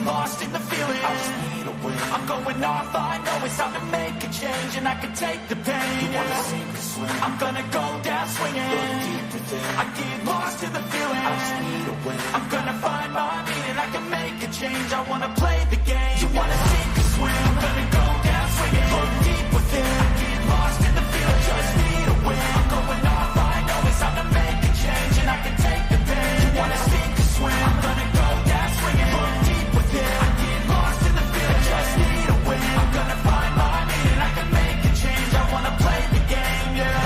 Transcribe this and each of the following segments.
lost in the feeling. I just need a win. I'm going off, I know it's time to make a change, and I can take the pain. You wanna sink or swim? I'm gonna go down swinging. Look deep within. I get lost in the feeling. I just need a win. I'm gonna find my meaning, I can make a change. I wanna play the game. You wanna sink or swim? I'm gonna go down swinging. Look deep within. I get lost in the feeling. I just need a win. I'm going off, I know it's time to make a change, and I can take the pain. You wanna sink or swim? I'm gonna go down swinging. Look deep within. I get lost in the feeling. I just need a win. I'm gonna find my meaning, I can make a change. I wanna play the game, yeah.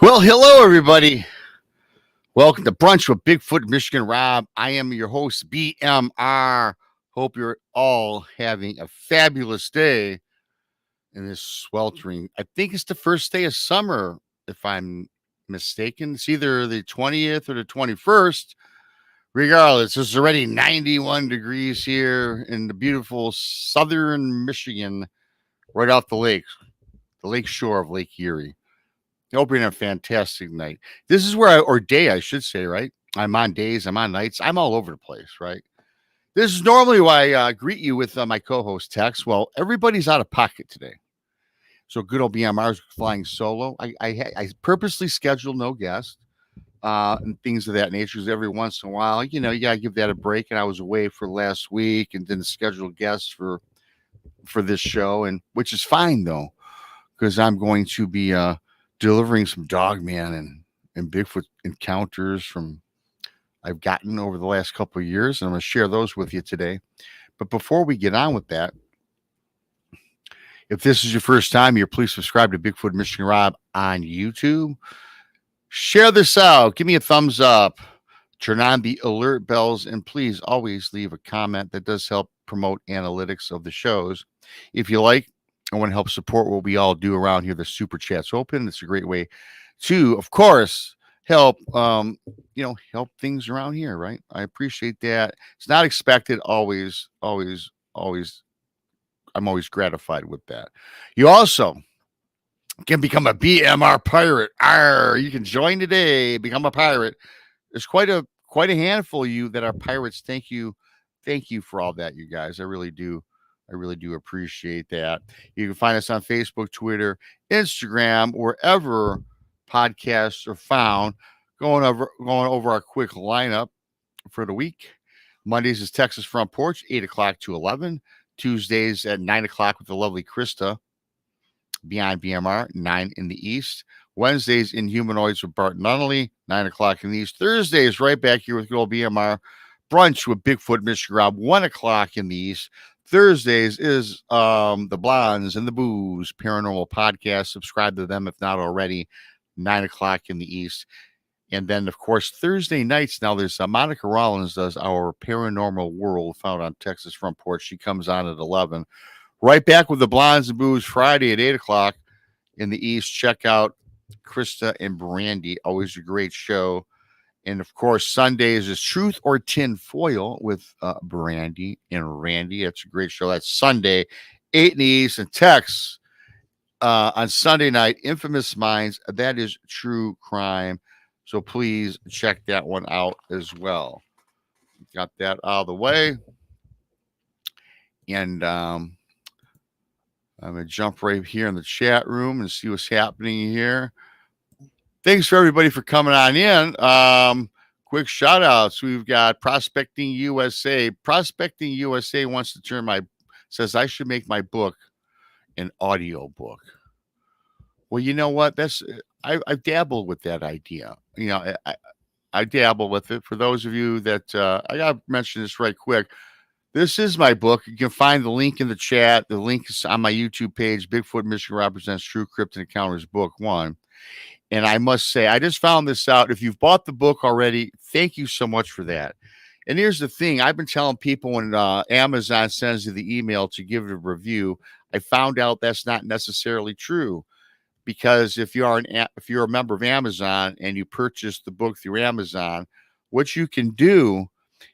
Well, hello, everybody. Welcome to Brunch with Bigfoot Michigan Rob. I am your host, BMR. Hope you're all having a fabulous day in this sweltering. I think it's the first day of summer, if I'm mistaken. It's either the 20th or the 21st. Regardless, it's already 91 degrees here in the beautiful southern Michigan, right off the lake shore of Lake Erie. I hope you're having a fantastic night. This is where or day, I should say, right? I'm on days, I'm on nights, I'm all over the place, right? This is normally why I greet you with my co-host Tex. Well, everybody's out of pocket today. So good old BMR's flying solo. I purposely scheduled no guest and things of that nature. Because every once in a while, you know, you got to give that a break. And I was away for last week and didn't schedule guests for this show, and which is fine, though, because I'm going to be delivering some Dogman and Bigfoot encounters from I've gotten over the last couple of years, and I'm going to share those with you today. But before we get on with that, if this is your first time here, please subscribe to Bigfoot Michigan Rob on YouTube. Share this out. Give me a thumbs up. Turn on the alert bells, and please always leave a comment. That does help promote analytics of the shows. If you like I want to help support what we all do around here. The super chat's open. It's a great way to, of course, help help things around here, right? I appreciate that. It's not expected always, always. I'm always gratified with that. You also can become a BMR pirate. Arr, you can join today, become a pirate. There's quite a handful of you that are pirates. Thank you. Thank you for all that, you guys. I really do. I really do appreciate that. You can find us on Facebook, Twitter, Instagram, wherever podcasts are found. Going over our quick lineup for the week. Mondays is Texas Front Porch, 8 o'clock to 11. Tuesdays at 9 o'clock with the lovely Krista. Beyond BMR, 9 in the East. Wednesdays in Humanoids with Bart Nunnally, 9 o'clock in the East. Thursdays, right back here with good old BMR. Brunch with Bigfoot Michigan Rob, 1 o'clock in the East. Thursdays is the Blondes and the Booze Paranormal Podcast. Subscribe to them if not already, 9 o'clock in the East. And then, of course, Thursday nights, now there's Monica Rollins does our Paranormal World found on Texas Front Porch. She comes on at 11. Right back with the Blondes and Booze Friday at 8 o'clock in the East. Check out Krista and Brandy. Always a great show. And, of course, Sundays is Truth or Tin Foil with Brandy and Randy. That's a great show. That's Sunday, 8 in the East. And Tex on Sunday night, Infamous Minds. That is true crime. So please check that one out as well. Got that out of the way. And I'm going to jump right here in the chat room and see what's happening here. Thanks for everybody for coming on in. Quick shout outs. We've got Prospecting USA. Prospecting USA wants to says I should make my book an audio book. Well, you know what? I've dabbled with that idea. I dabble with it. For those of you that I got to mention this right quick. This is my book. You can find the link in the chat. The link is on my YouTube page. Bigfoot Michigan Represents True Cryptid Encounters Book 1. And I must say, I just found this out. If you've bought the book already, thank you so much for that. And here's the thing. I've been telling people when Amazon sends you the email to give it a review, I found out that's not necessarily true. Because if you're a member of Amazon and you purchase the book through Amazon, what you can do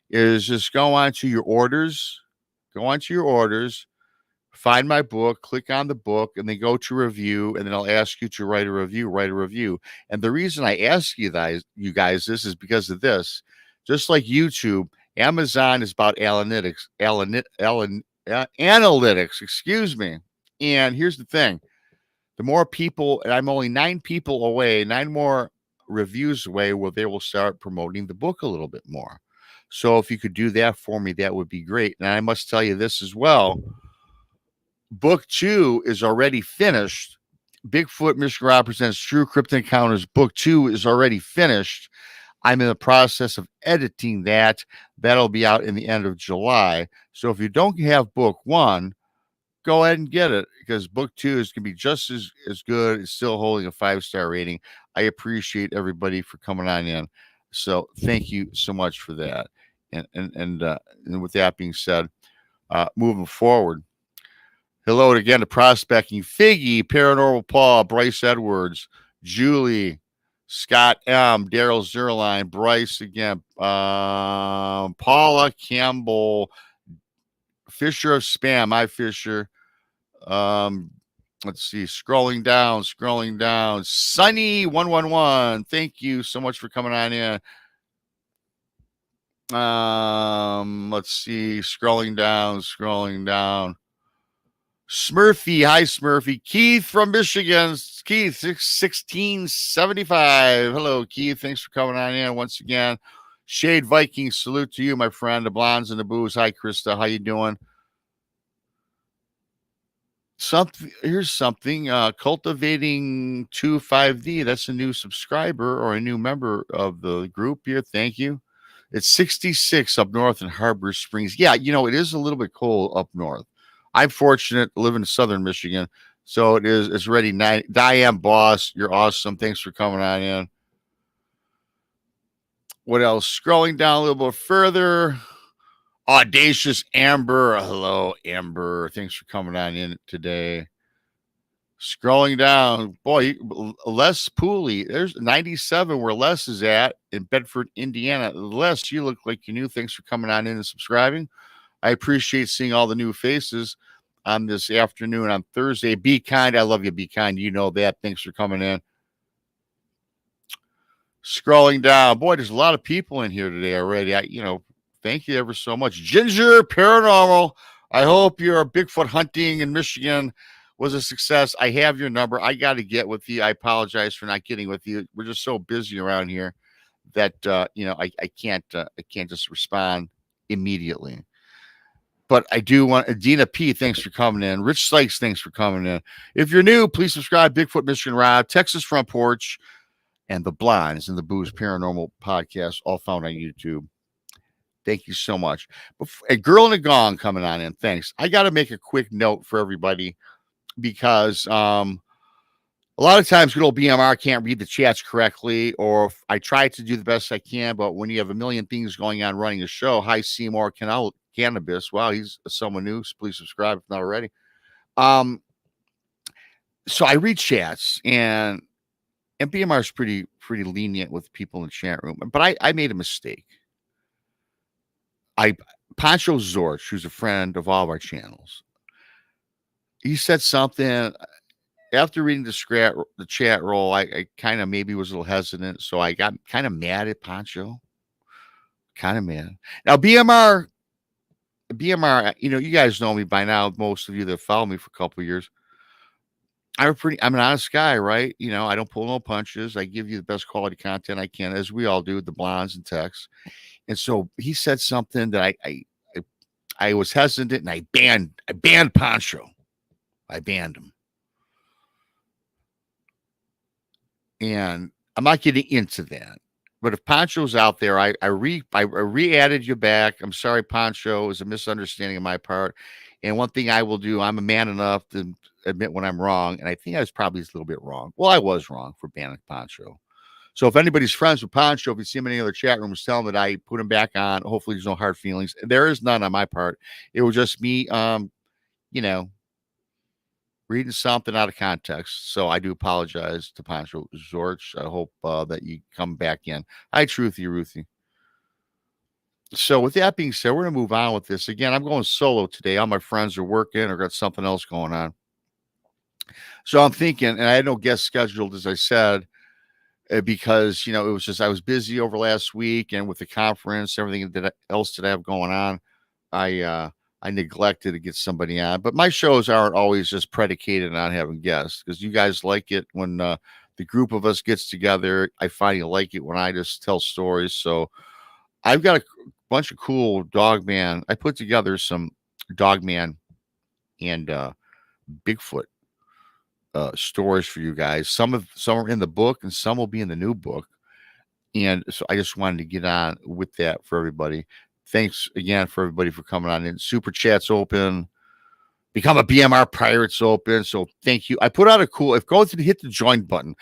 is just go onto your orders, find my book, click on the book, and then go to review, and then I'll ask you to write a review. And the reason I ask you guys this is because of this. Just like YouTube, Amazon is about analytics, excuse me. And here's the thing. The more people, and I'm only 9 more reviews away where they will start promoting the book a little bit more. So if you could do that for me, that would be great. And I must tell you this as well. Book 2 is already finished. Bigfoot Michigan Represents True Cryptid Encounters. Book 2 is already finished. I'm in the process of editing that. That'll be out in the end of July. So if you don't have book 1, go ahead and get it because book 2 is going to be just as good. It's still holding a 5-star rating. I appreciate everybody for coming on in. So thank you so much for that. And with that being said, moving forward, hello again to Prospecting Figgy, Paranormal Paul, Bryce Edwards, Julie, Scott M, Daryl Zerline, Bryce again, Paula Campbell, Fisher of Spam, I Fisher. Let's see, scrolling down, Sunny 111. Thank you so much for coming on in. Let's see, scrolling down. Smurfy, hi Smurfy. Keith from Michigan. Keith 1675. Hello, Keith. Thanks for coming on in once again. Shade Viking, salute to you, my friend. The Blondes and the Booze. Hi, Krista. How you doing? Here's something. Cultivating 25D. That's a new subscriber or a new member of the group here. Thank you. It's 66 up north in Harbor Springs. Yeah, it is a little bit cold up north. I'm fortunate to live in southern Michigan, so it's ready. Diane Boss, you're awesome. Thanks for coming on in. What else? Scrolling down a little bit further. Audacious Amber. Hello, Amber. Thanks for coming on in today. Scrolling down, boy, Les Pooley. There's 97 where Les is at in Bedford, Indiana. Les, you look like you knew. Thanks for coming on in and subscribing. I appreciate seeing all the new faces on this afternoon on Thursday. Be kind. I love you. Be kind. You know that. Thanks for coming in. Scrolling down, boy, there's a lot of people in here today already. Thank you ever so much. Ginger Paranormal. I hope your Bigfoot hunting in Michigan was a success. I have your number. I got to get with you. I apologize for not getting with you. We're just so busy around here that I can't just respond immediately. But I do want Dina P. Thanks for coming in. Rich Sykes, thanks for coming in. If you're new, please subscribe. Bigfoot Michigan Rob, Texas Front Porch, and the Blinds and the Booze Paranormal Podcast, all found on YouTube. Thank you so much. A Girl in a Gong coming on in. Thanks. I got to make a quick note for everybody because a lot of times good old BMR can't read the chats correctly, or if I try to do the best I can, but when you have a million things going on running a show, hi Seymour Cannabis. Wow, he's someone new. So please subscribe if not already. So I read chats and BMR is pretty lenient with people in the chat room, but I made a mistake. Pancho Zorch, who's a friend of all of our channels, he said something after reading the chat roll. I kind of maybe was a little hesitant, so I got kind of mad at Pancho. Kind of mad. Now BMR, you guys know me by now. Most of you that follow me for a couple of years. I'm an honest guy, right? I don't pull no punches. I give you the best quality content I can, as we all do, the blondes and techs. And so he said something that I was hesitant, and I banned Pancho. I banned him. And I'm not getting into that. But if Pancho's out there, I re-added you back. I'm sorry, Pancho. It was a misunderstanding on my part. And one thing I will do, I'm a man enough to admit when I'm wrong. And I think I was probably a little bit wrong. Well, I was wrong for banning Pancho. So if anybody's friends with Pancho, if you see him in any other chat rooms, tell him that I put him back on. Hopefully there's no hard feelings. There is none on my part. It was just me, reading something out of context. So I do apologize to Pancho Zorch. I hope that you come back in. Hi, Ruthie. So with that being said, we're going to move on with this. Again, I'm going solo today. All my friends are working or got something else going on. So I'm thinking, and I had no guest scheduled, as I said, because, it was just, I was busy over last week and with the conference, everything else that I have going on, I neglected to get somebody on. But my shows aren't always just predicated on having guests, because you guys like it when the group of us gets together. I find you like it when I just tell stories. So I've got a bunch of cool Dogman. I put together some Dogman and Bigfoot stories for you guys. Some are in the book and some will be in the new book. And so I just wanted to get on with that for everybody. Thanks again for everybody for coming on in. Super Chat's open. Become a BMR Pirate's open. So thank you. I put out hit the join button.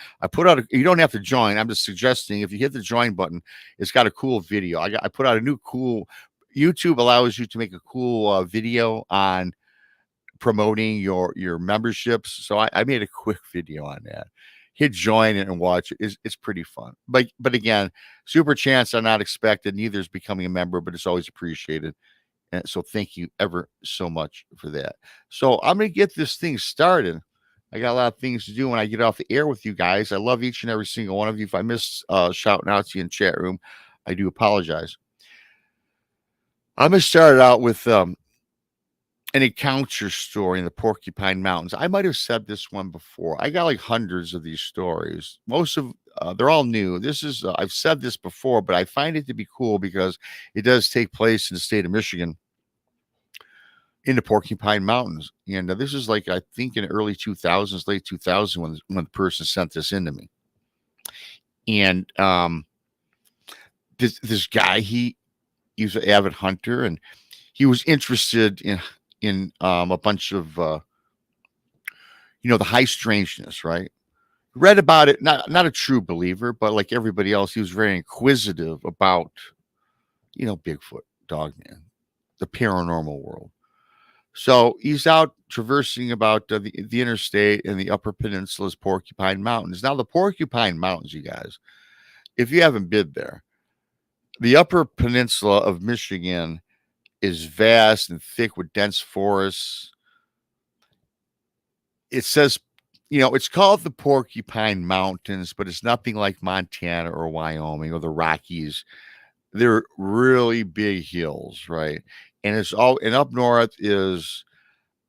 You don't have to join. I'm just suggesting if you hit the join button, it's got a cool video. I put out a new cool, YouTube allows you to make a cool video on promoting your memberships. So I made a quick video on that. Hit join and watch it. It's pretty fun. But again, super chats are not expected. Neither is becoming a member, but it's always appreciated. And so thank you ever so much for that. So I'm going to get this thing started. I got a lot of things to do when I get off the air with you guys. I love each and every single one of you. If I miss shouting out to you in chat room, I do apologize. I'm going to start out with an encounter story in the Porcupine Mountains. I might have said this one before. I got like hundreds of these stories. Most of they're all new. This is I've said this before, but I find it to be cool because it does take place in the state of Michigan, in the Porcupine Mountains. And this is like, I think in early 2000s, late 2000s, when the person sent this in to me. And this guy, he was an avid hunter, and he was interested in a bunch of the high strangeness, right? Read about it, not a true believer, but like everybody else, he was very inquisitive about Bigfoot, Dogman, the paranormal world. So he's out traversing about the interstate in the Upper Peninsula's Porcupine Mountains. Now, the Porcupine Mountains, you guys, if you haven't been there, the Upper Peninsula of Michigan is vast and thick with dense forests. It says, it's called the Porcupine Mountains, but it's nothing like Montana or Wyoming or the Rockies. They're really big hills, right? And up north is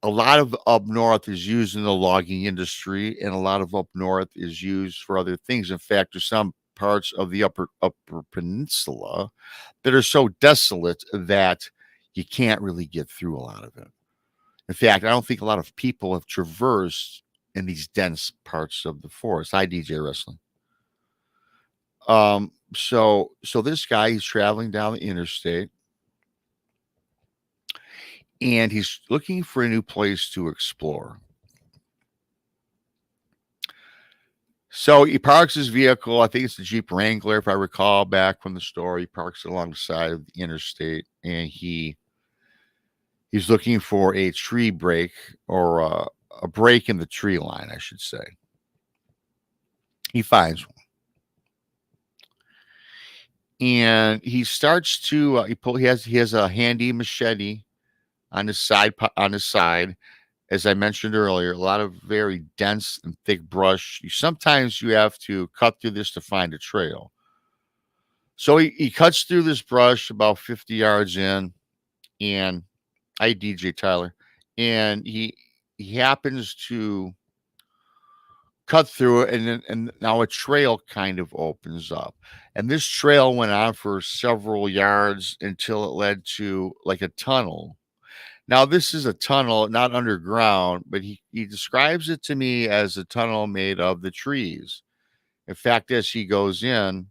a lot of up north is used in the logging industry, and a lot of up north is used for other things. In fact, there's some parts of the upper peninsula that are so desolate that you can't really get through a lot of it. In fact, I don't think a lot of people have traversed in these dense parts of the forest. Hi, DJ Wrestling. So this guy, he's traveling down the interstate, and he's looking for a new place to explore. So he parks his vehicle. I think it's the Jeep Wrangler, if I recall back from the story. He parks it alongside of the interstate, and he's looking for a tree break, or a break in the tree line, I should say. He finds one, and he starts to he has a handy machete on his side. As I mentioned earlier, a lot of very dense and thick brush. Sometimes you have to cut through this to find a trail. So he cuts through this brush about 50 yards in, and I DJ Tyler, and he happens to cut through it, and now a trail kind of opens up. And this trail went on for several yards until it led to like a tunnel. Now, this is a tunnel, not underground, but he describes it to me as a tunnel made of the trees. In fact, as he goes in,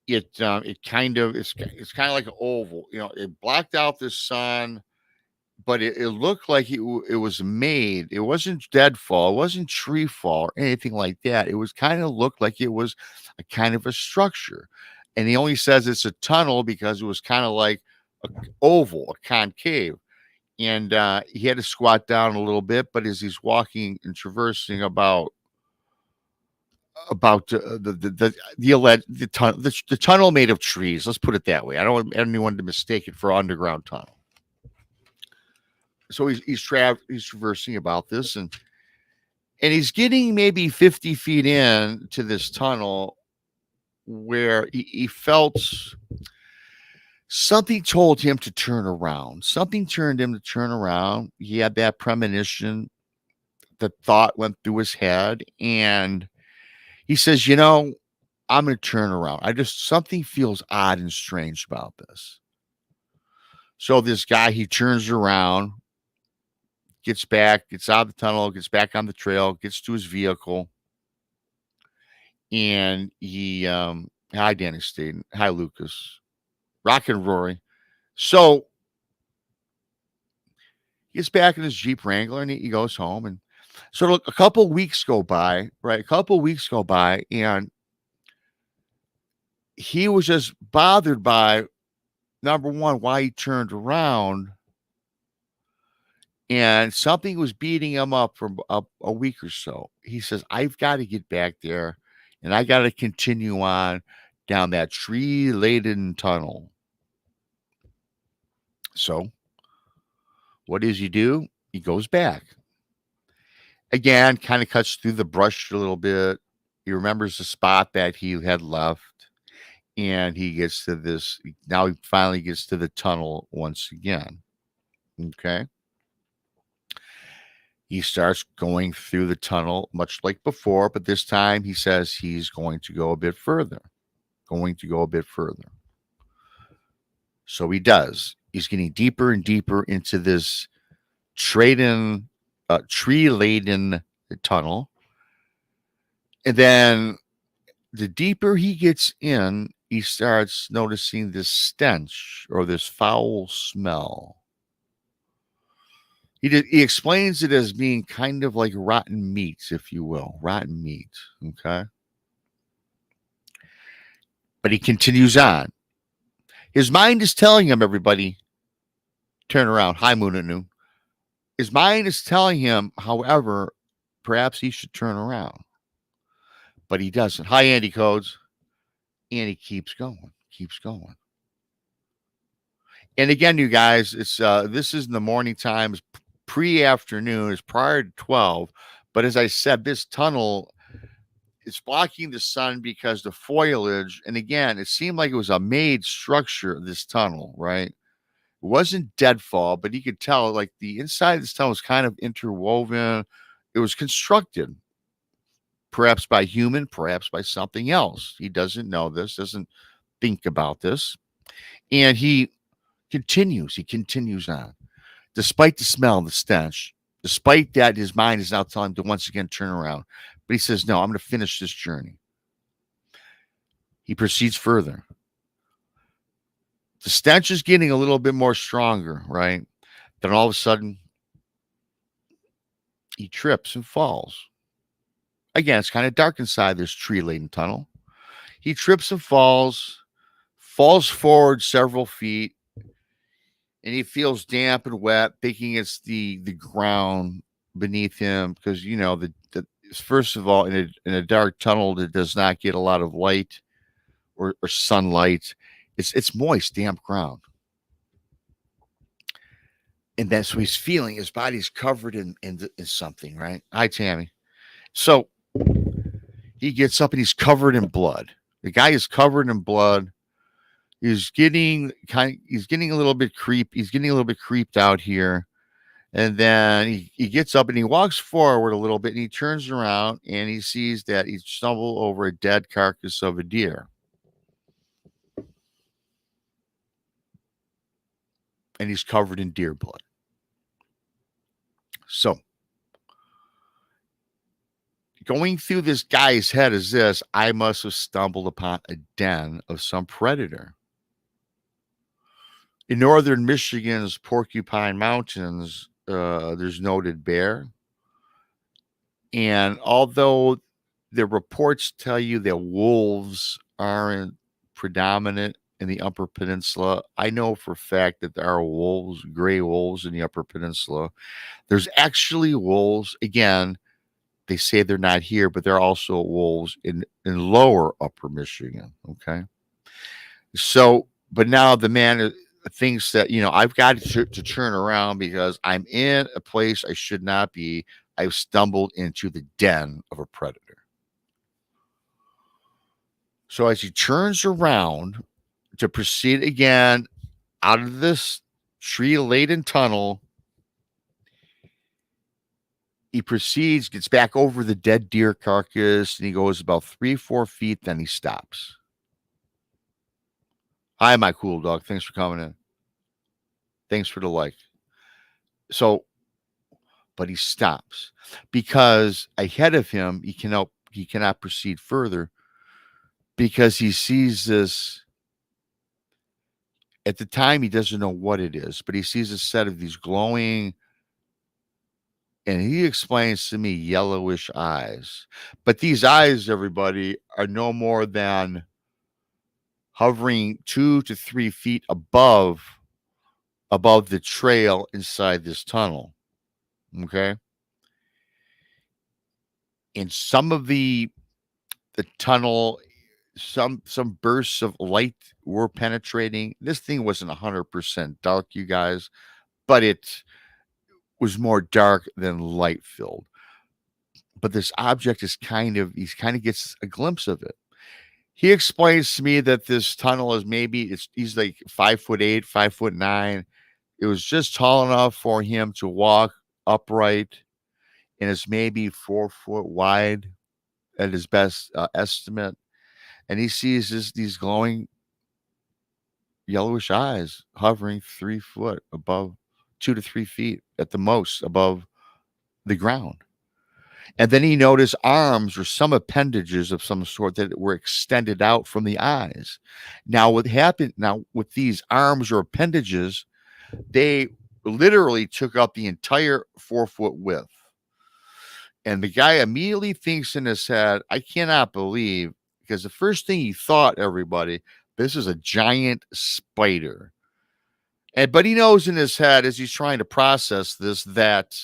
it's kind of like an oval. It blocked out the sun, but it looked like it was made. It wasn't deadfall, it wasn't tree fall or anything like that. It was kind of looked like it was a kind of a structure. And he only says it's a tunnel because it was kind of like an oval, a concave. And he had to squat down a little bit, but as he's walking and traversing about the tunnel made of trees, let's put it that way. I don't want anyone to mistake it for an underground tunnel. So he's traversing about this, and he's getting maybe 50 feet in to this tunnel, where he felt something told him to turn around. Something turned him to turn around. He had that premonition. The thought went through his head, and he says, I'm going to turn around. Something feels odd and strange about this. So this guy, he turns around, gets back, gets out of the tunnel, gets back on the trail, gets to his vehicle, and he, hi, Danny Staten. Hi, Lucas. Rock and Rory. So he gets back in his Jeep Wrangler, and he goes home. And so a couple weeks go by, right? A couple weeks go by, and he was just bothered by, number one, why he turned around. And something was beating him up for a week or so. He says, I've got to get back there, and I got to continue on down that tree-laden tunnel. So what does he do? He goes back. Again, kind of cuts through the brush a little bit. He remembers the spot that he had left, and he gets to this. Now he finally gets to the tunnel once again. Okay. He starts going through the tunnel, much like before, but this time he says he's going to go a bit further. So he does. He's getting deeper and deeper into this tree-laden tunnel. And then the deeper he gets in, he starts noticing this stench, or this foul smell. He explains it as being kind of like rotten meat, if you will. Rotten meat. Okay. But he continues on. His mind is telling him, everybody, turn around. High moon at noon. His mind is telling him, however, perhaps he should turn around. But he doesn't. High Andy codes. And he keeps going. Keeps going. And again, you guys, it's this is in the morning times, pre-afternoon, it's prior to 12. But as I said, this tunnel is blocking the sun because the foliage, and again, it seemed like it was a made structure, this tunnel, right? It wasn't deadfall, but you could tell like the inside of this tunnel was kind of interwoven. It was constructed, perhaps by human, perhaps by something else. He doesn't know this, doesn't think about this. And he continues on. Despite the smell, the stench, despite that, his mind is now telling him to once again turn around. But he says, no, I'm going to finish this journey. He proceeds further. The stench is getting a little bit more stronger, right? Then all of a sudden, he trips and falls. Again, it's kind of dark inside this tree-laden tunnel. He trips and falls forward several feet, and he feels damp and wet, thinking it's the ground beneath him because, you know, the first of all, in a dark tunnel that does not get a lot of light or sunlight, it's moist, damp ground. And that's what he's feeling. His body's covered in something, right? Hi, Tammy. So he gets up and he's covered in blood. The guy is covered in blood. He's getting a little bit creeped out here. And then he gets up and he walks forward a little bit and he turns around and he sees that he stumbled over a dead carcass of a deer. And he's covered in deer blood. So going through this guy's head is this: I must have stumbled upon a den of some predator. In northern Michigan's Porcupine Mountains, there's noted bear. And although the reports tell you that wolves aren't predominant in the Upper Peninsula, I know for a fact that there are wolves, gray wolves in the Upper Peninsula. There's actually wolves. Again, they say they're not here, but there are also wolves in lower Upper Michigan. Okay. So, but now the man thinks that, you know, I've got to turn around because I'm in a place I should not be. I've stumbled into the den of a predator. So as he turns around to proceed again out of this tree-laden tunnel, he proceeds, gets back over the dead deer carcass, and he goes about 3-4 feet, then he stops. Hi, my cool dog. Thanks for coming in. Thanks for the like. So, but he stops because ahead of him, he cannot proceed further because he sees this. At the time, he doesn't know what it is, but he sees a set of these glowing, and he explains to me, yellowish eyes. But these eyes, everybody, are no more than hovering 2 to 3 feet above the trail inside this tunnel. Okay. And some of the tunnel, some bursts of light were penetrating. This thing wasn't 100% dark, you guys, but it was more dark than light filled. But this object is he kind of gets a glimpse of it. He explains to me that this tunnel is he's like 5'8", 5'9". It was just tall enough for him to walk upright, and it's maybe 4 foot wide at his best estimate. And he sees these glowing yellowish eyes hovering 3 foot above, 2 to 3 feet at the most above the ground. And then he noticed arms or some appendages of some sort that were extended out from the eyes. Now, what happened with these arms or appendages, they literally took up the entire 4 foot width. And the guy immediately thinks in his head, I cannot believe, because the first thing he thought, everybody, this is a giant spider. But he knows in his head, as he's trying to process this, that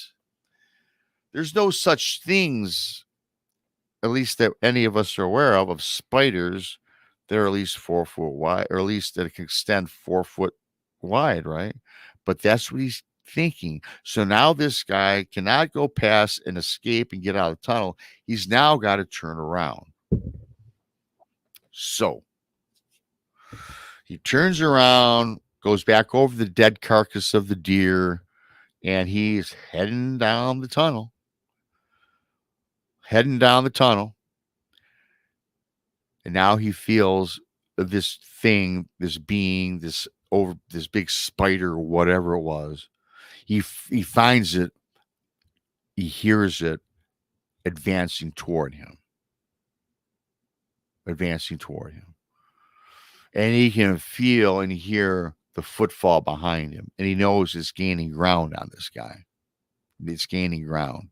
there's no such things, at least that any of us are aware of spiders that are at least 4 foot wide, or at least that can extend 4 foot wide, right? But that's what he's thinking. So now this guy cannot go past and escape and get out of the tunnel. He's now got to turn around. So he turns around, goes back over the dead carcass of the deer, and he's heading down the tunnel. Heading down the tunnel. And now he feels this thing, this being, this big spider, whatever it was. He finds it. He hears it advancing toward him. Advancing toward him. And he can feel and hear the footfall behind him. And he knows it's gaining ground on this guy. It's gaining ground.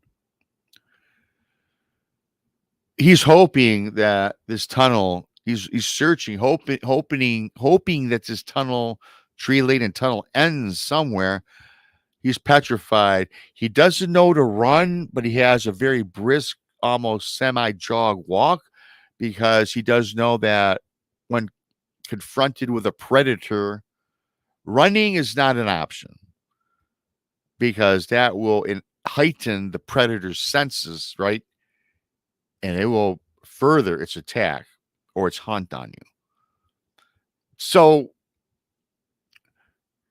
He's hoping that this tunnel, he's searching, hoping that this tunnel, tree-laden tunnel, ends somewhere. He's petrified. He doesn't know to run, but he has a very brisk, almost semi-jog walk, because he does know that when confronted with a predator, running is not an option, because that will heighten the predator's senses, right? And it will further its attack or its hunt on you. So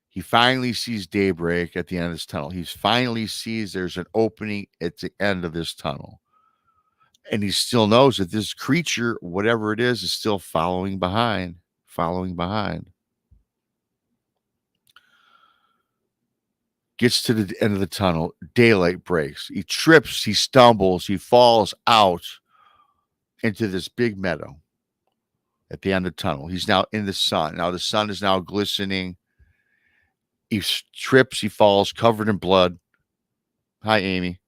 he finally sees daybreak at the end of this tunnel. He finally sees there's an opening at the end of this tunnel. And he still knows that this creature, whatever it is still following behind. Gets to the end of the tunnel. Daylight breaks. He trips. He stumbles. He falls out into this big meadow at the end of the tunnel. He's now in the sun. Now the sun is now glistening. He trips. He falls covered in blood. Hi, Amy.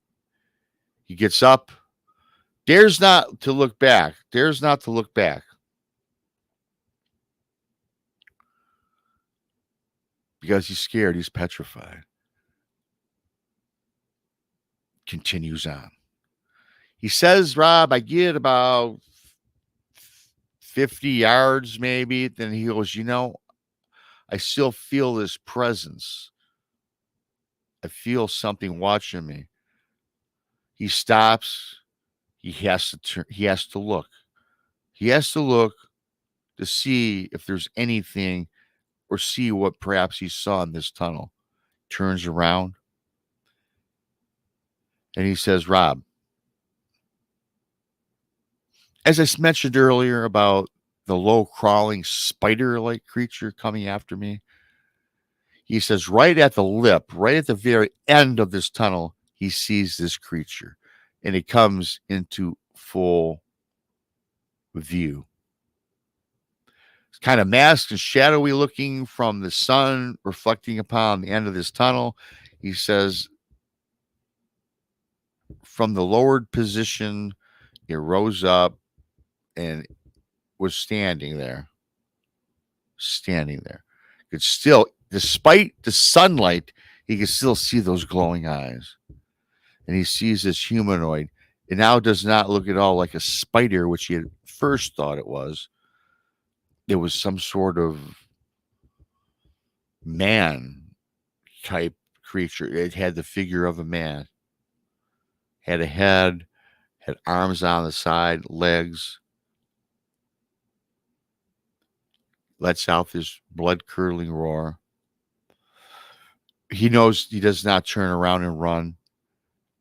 He gets up. Dares not to look back. Because he's scared. He's petrified. Continues on. He says, Rob, I get about 50 yards maybe. Then he goes, I still feel this presence. I feel something watching me. He stops. He has to turn. He has to look. He has to look to see if there's anything, or see what perhaps he saw in this tunnel. Turns around. And he says, Rob, as I mentioned earlier about the low crawling spider-like creature coming after me, he says right at the lip, right at the very end of this tunnel, he sees this creature, and it comes into full view. It's kind of masked and shadowy looking from the sun reflecting upon the end of this tunnel. He says, from the lowered position, it rose up and was standing there. Could still, despite the sunlight, he can still see those glowing eyes. And he sees this humanoid. It now does not look at all like a spider, which he had first thought it was. It was some sort of man type creature. It had the figure of a man. Had a head, had arms on the side, legs. Lets out this blood-curdling roar. He knows he does not turn around and run.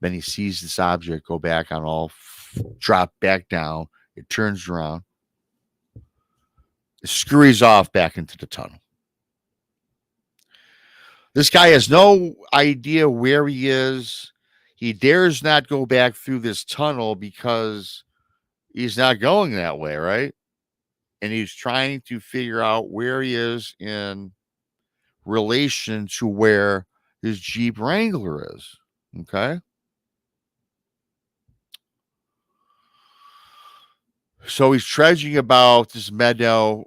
Then he sees this object go back on all, drop back down. It turns around. It scurries off back into the tunnel. This guy has no idea where he is. He dares not go back through this tunnel because he's not going that way, right? And he's trying to figure out where he is in relation to where his Jeep Wrangler is. Okay. So he's trudging about this meadow.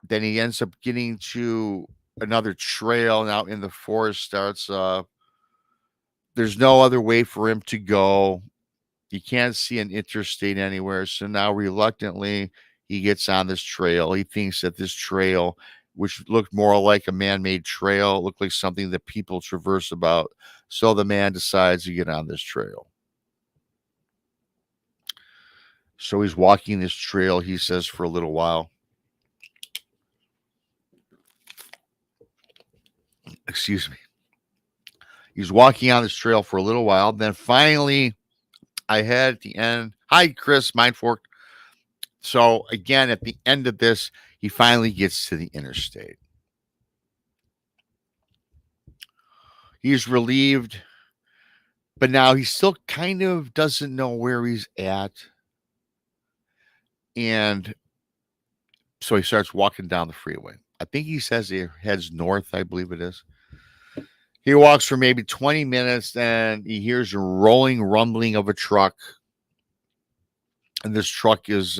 Then he ends up getting to another trail now in the forest starts. There's no other way for him to go. You can't see an interstate anywhere. So now reluctantly, he gets on this trail. He thinks that this trail, which looked more like a man-made trail, looked like something that people traverse about. So the man decides to get on this trail. So he's walking this trail, he says, for a little while. Excuse me. He's walking on this trail for a little while. Then finally, I had at the end, hi, Chris, Mindfork. So again, at the end of this, he finally gets to the interstate. He's relieved, but now he still kind of doesn't know where he's at. And so he starts walking down the freeway. I think he says he heads north, I believe it is. He walks for maybe 20 minutes and he hears a rolling, rumbling of a truck. And this truck is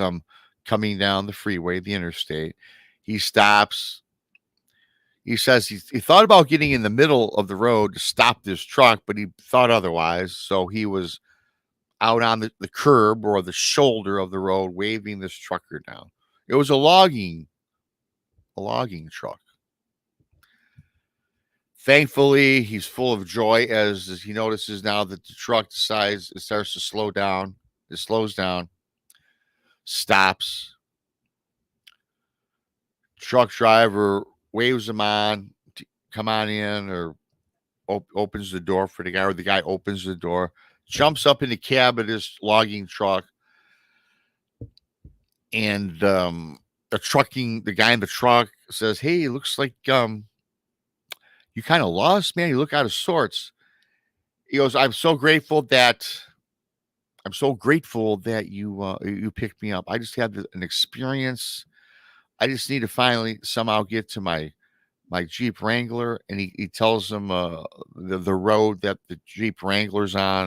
coming down the freeway, the interstate. He stops. He says he thought about getting in the middle of the road to stop this truck, but he thought otherwise. So he was out on the curb or the shoulder of the road, waving this trucker down. It was a logging truck. Thankfully, he's full of joy as he notices now that the truck decides it starts to slow down. It slows down, stops. Truck driver waves him on to come on in, or opens the door for the guy, or the guy opens the door, jumps up in the cab of this logging truck, and the guy in the truck says, "Hey, it looks like you kind of lost, man. You look out of sorts." He goes, I'm so grateful that you picked me up. I just had an experience. I just need to finally somehow get to my Jeep Wrangler. And he tells him the road that the Jeep Wrangler's on.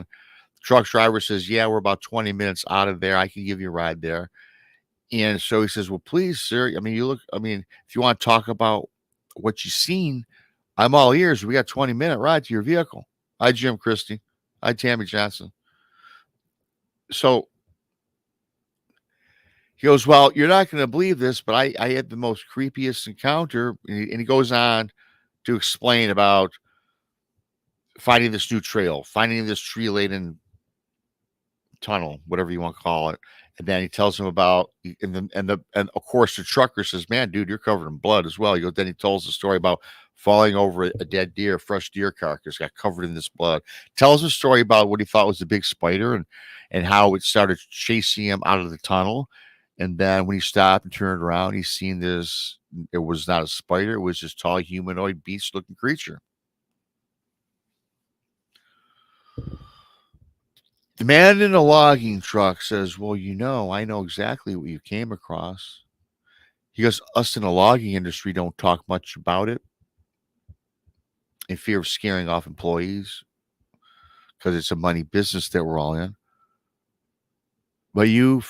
The truck driver says, yeah, we're about 20 minutes out of there. I can give you a ride there. And so he says, well, please, sir. If you want to talk about what you've seen, I'm all ears. We got 20-minute ride to your vehicle. Hi, Jim Christie. Hi, Tammy Johnson. So he goes, well, you're not going to believe this, but I had the most creepiest encounter. And he goes on to explain about finding this new trail, finding this tree-laden tunnel, whatever you want to call it. And then he tells him about, and of course the trucker says, man, dude, you're covered in blood as well. Then he tells the story about falling over a dead deer, fresh deer carcass, got covered in this blood. Tells a story about what he thought was a big spider and how it started chasing him out of the tunnel. And then when he stopped and turned around, he's seen this. It was not a spider. It was this tall humanoid beast-looking creature. The man in a logging truck says, well, I know exactly what you came across. He goes, us in the logging industry don't talk much about it in fear of scaring off employees because it's a money business that we're all in. But you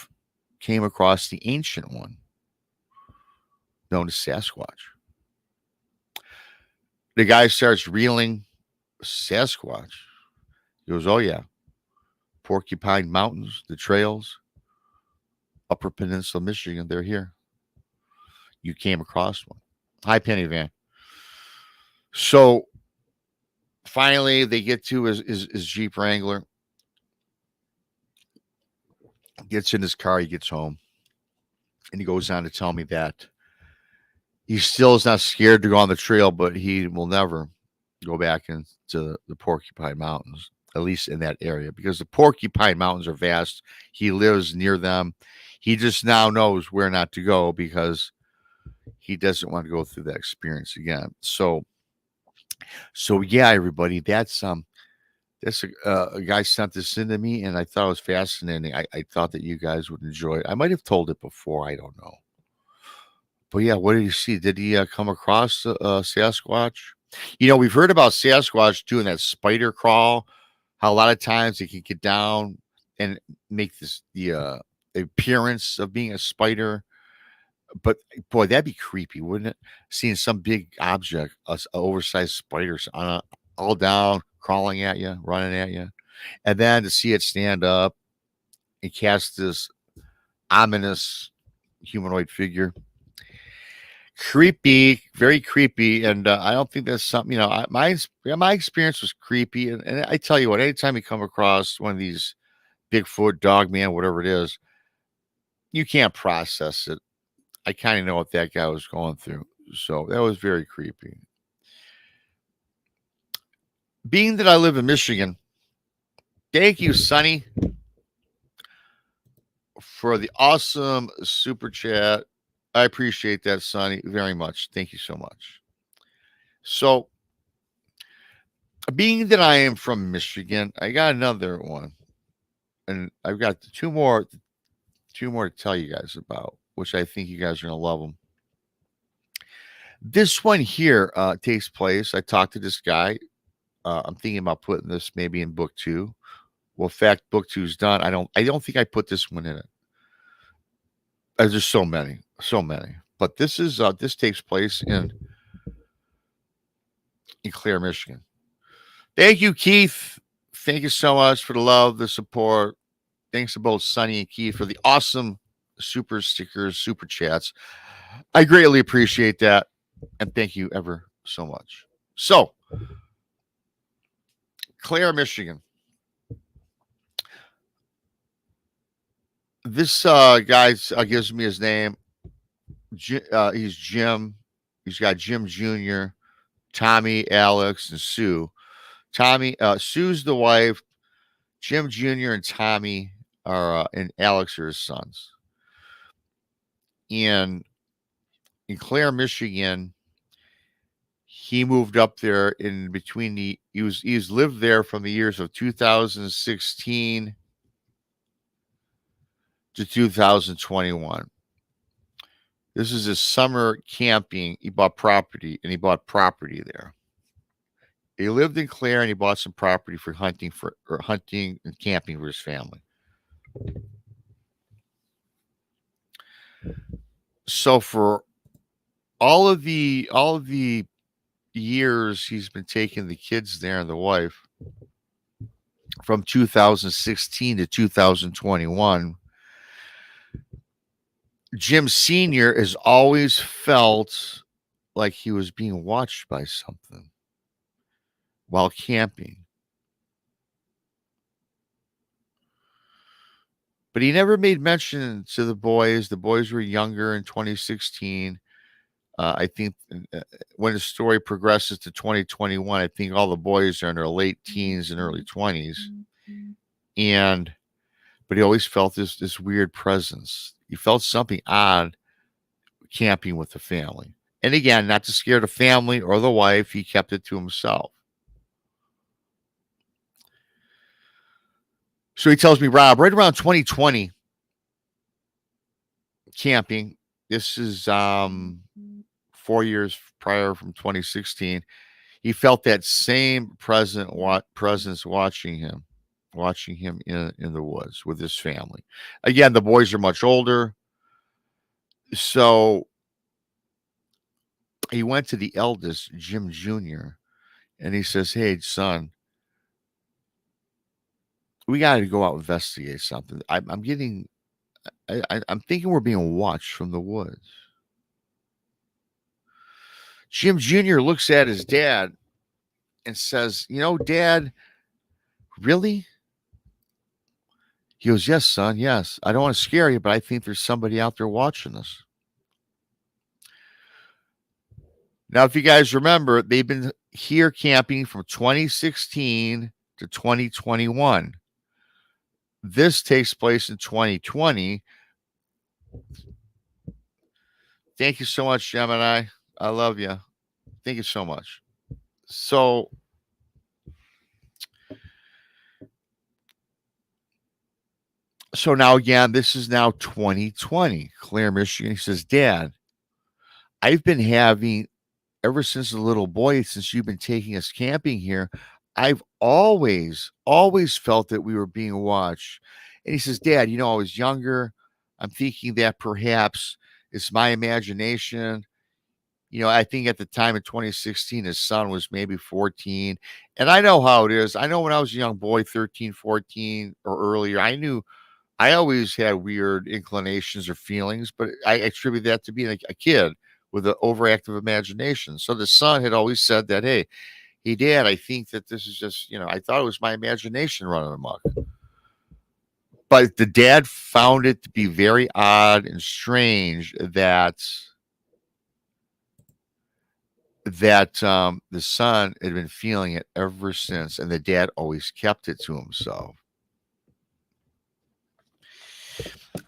came across the ancient one known as Sasquatch. The guy starts reeling. Sasquatch. He goes, oh, yeah. Porcupine Mountains, the trails, Upper Peninsula, Michigan, they're here. You came across one. Hi, Penny Van. So finally, they get to his Jeep Wrangler. Gets in his car, he gets home. And he goes on to tell me that he still is not scared to go on the trail, but he will never go back into the Porcupine Mountains, at least in that area, because the Porcupine Mountains are vast. He lives near them. He just now knows where not to go because he doesn't want to go through that experience again. So yeah, everybody, that's a guy sent this in to me, and I thought it was fascinating. I thought that you guys would enjoy it. I might have told it before. I don't know. But yeah, what did he see? Did he come across Sasquatch? We've heard about Sasquatch doing that spider crawl, how a lot of times they can get down and make the appearance of being a spider. But boy, that'd be creepy, wouldn't it? Seeing some big object, oversized spiders all down, crawling at you, running at you, and then to see it stand up and cast this ominous humanoid figure. Creepy, very creepy, and I don't think that's something, my experience was creepy, and I tell you what, anytime you come across one of these Bigfoot, Dogman, whatever it is, you can't process it. I kind of know what that guy was going through, so that was very creepy. Being that I live in Michigan, thank you, Sonny, for the awesome super chat. I appreciate that, Sonny, very much. Thank you so much. So, being that I am from Michigan, I got another one, and I've got two more to tell you guys about, which I think you guys are gonna love them. This one here takes place. I talked to this guy. I'm thinking about putting this maybe in book 2. Well, in fact, book 2 is done. I don't think I put this one in it. There's so many. But this takes place in Clare, Michigan. Thank you, Keith. Thank you so much for the love, the support. Thanks to both Sonny and Keith for the awesome super stickers, super chats. I greatly appreciate that. And thank you ever so much. So, Clare, Michigan. This guy gives me his name. He's Jim. He's got Jim Jr., Tommy, Alex, and Sue. Sue's the wife. Jim Jr. and Tommy and Alex are his sons. And in Clare, Michigan, he moved up there in between he's lived there from the years of 2016 to 2021. This is his summer camping. He bought property there. He lived in Clare and he bought some property for hunting and camping for his family. So for all of the years he's been taking the kids there and the wife, from 2016 to 2021, Jim Sr. has always felt like he was being watched by something while camping. But he never made mention to the boys. The boys were younger in 2016. I think when the story progresses to 2021, I think all the boys are in their late teens and early 20s. But he always felt this weird presence. He felt something odd camping with the family. And again, not to scare the family or the wife, he kept it to himself. So he tells me, Rob, right around 2020, camping, this is 4 years prior from 2016, he felt that same presence watching him in the woods with his family. Again, the boys are much older. So he went to the eldest, Jim Jr., and he says, hey, son, we got to go out and investigate something. I'm thinking we're being watched from the woods. Jim Jr. looks at his dad and says, Dad, really? He goes, yes, son, yes. I don't want to scare you, but I think there's somebody out there watching us. Now, if you guys remember, they've been here camping from 2016 to 2021. This takes place in 2020. Thank you so much, Gemini. I love you. Thank you so much. So now again, this is now 2020, Clare, Michigan. He says, Dad, I've been having, ever since a little boy, since you've been taking us camping here, I've always felt that we were being watched. And he says, Dad, I was younger. I'm thinking that perhaps It's my imagination. I think at the time in 2016, his son was maybe 14. And I know how it is. I know when I was a young boy, 13, 14 or earlier, I always had weird inclinations or feelings, but I attribute that to being a kid with an overactive imagination. So the son had always said that, hey, Dad, I think that this is just, I thought it was my imagination running amok. But the dad found it to be very odd and strange that the son had been feeling it ever since, and the dad always kept it to himself.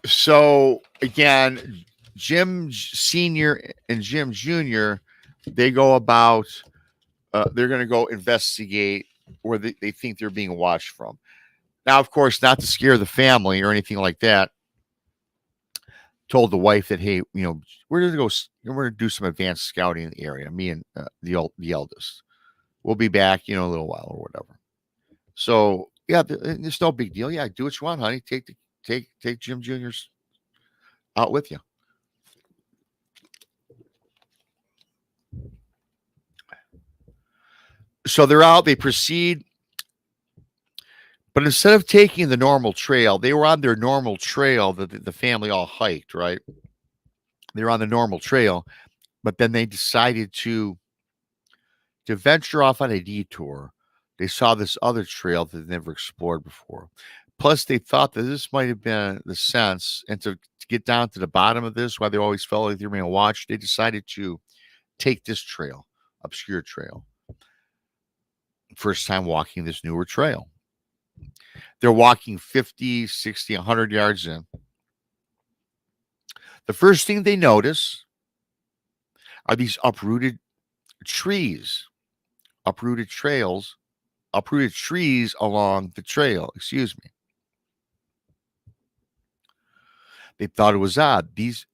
So again, Jim Sr. and Jim Jr., they go about, they're going to go investigate where they think they're being watched from. Now, of course, not to scare the family or anything like that, told the wife that, hey, we're going to go, we're going to do some advanced scouting in the area, me and the eldest. We'll be back, in a little while or whatever. So, yeah, it's no big deal. Yeah, do what you want, honey. Take Jim Jr.'s out with you. So they're out, they proceed. But instead of taking the normal trail, they were on their normal trail that the family all hiked, right? They were on the normal trail, but then they decided to venture off on a detour. They saw this other trail that they never explored before. Plus, they thought that this might have been the sense, and to get down to the bottom of this, why they always felt like they were being watched, they decided to take this trail, obscure trail. First time walking this newer trail. They're walking 50, 60, 100 yards in. The first thing they notice are these uprooted trees, uprooted trails, uprooted trees along the trail. Excuse me. They thought it was odd. These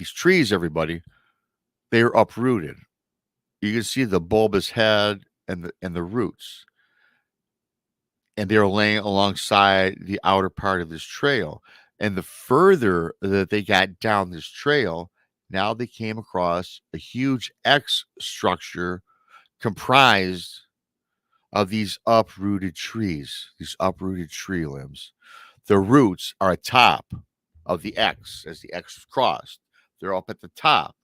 trees, everybody, they are uprooted. You can see the bulbous head and the roots. And they're laying alongside the outer part of this trail. And the further that they got down this trail, now they came across a huge X structure comprised of these uprooted trees, these uprooted tree limbs. The roots are atop of the X as the X is crossed. They're up at the top,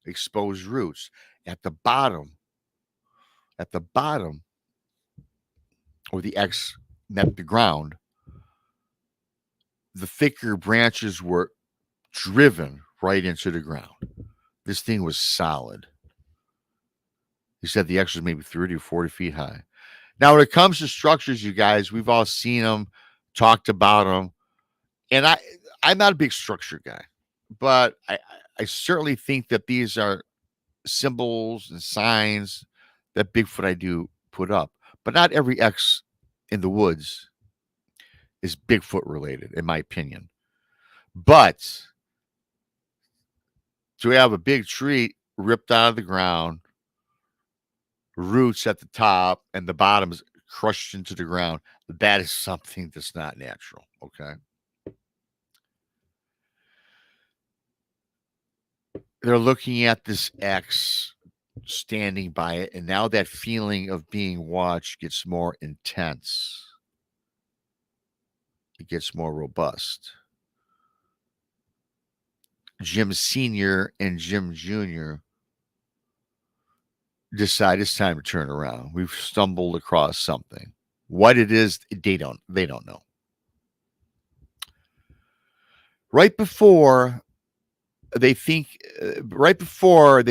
exposed roots. At the bottom, where the X met the ground, the thicker branches were driven right into the ground. This thing was solid. He said the X was maybe 30 or 40 feet high. Now, when it comes to structures, you guys, we've all seen them, talked about them. And I'm not a big structure guy, but I certainly think that these are symbols and signs that Bigfoot I do put up. But not every X in the woods is Bigfoot related, in my opinion. But to have a big tree ripped out of the ground, roots at the top, and the bottom is crushed into the ground, that is something that's not natural, okay? They're looking at this X, standing by it, and now that feeling of being watched gets more intense. It gets more robust. Jim Sr. and Jim Jr. decide it's time to turn around. We've stumbled across something. What it is, they don't know. Right before they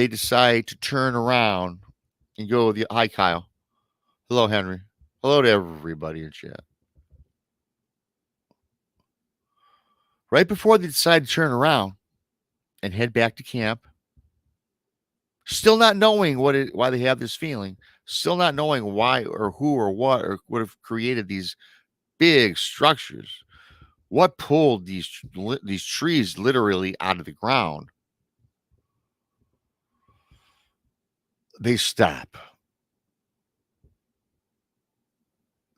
decide to turn around and go, hi, Kyle. Hello, Henry. Hello to everybody in chat. Right before they decide to turn around and head back to camp, still not knowing why they have this feeling, still not knowing why or who or what or would have created these big structures. What pulled these trees literally out of the ground? They stop.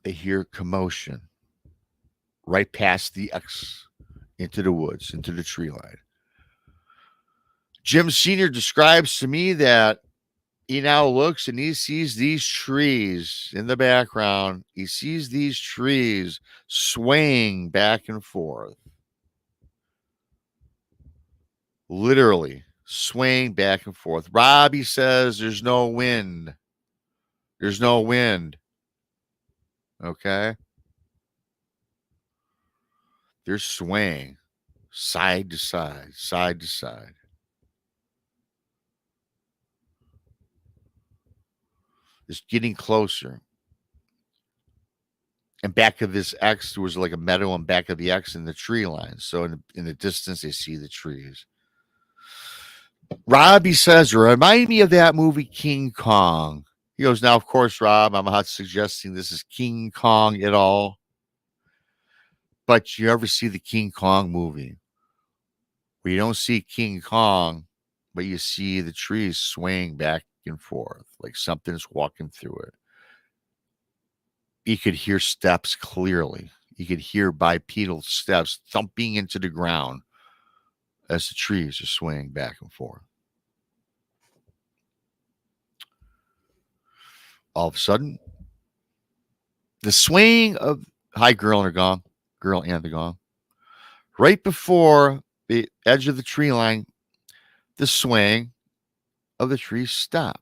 They hear commotion right past the X into the woods, into the tree line. Jim Sr. describes to me that he now looks and he sees these trees in the background. He sees these trees swaying back and forth. Literally swaying back and forth. Robbie says there's no wind. There's no wind. Okay. They're swaying side to side, side to side. It's getting closer. And back of this X, there was like a meadow, and back of the X in the tree line. So in the distance, they see the trees. Robbie says, remind me of that movie King Kong. He goes, now, of course, Rob, I'm not suggesting this is King Kong at all. But you ever see the King Kong movie where you don't see King Kong, but you see the trees swaying back and forth like something's walking through it. You could hear steps clearly. You could hear bipedal steps thumping into the ground as the trees are swaying back and forth. All of a sudden, the swaying of girl and the gong, right before the edge of the tree line, the swaying of the trees stopped.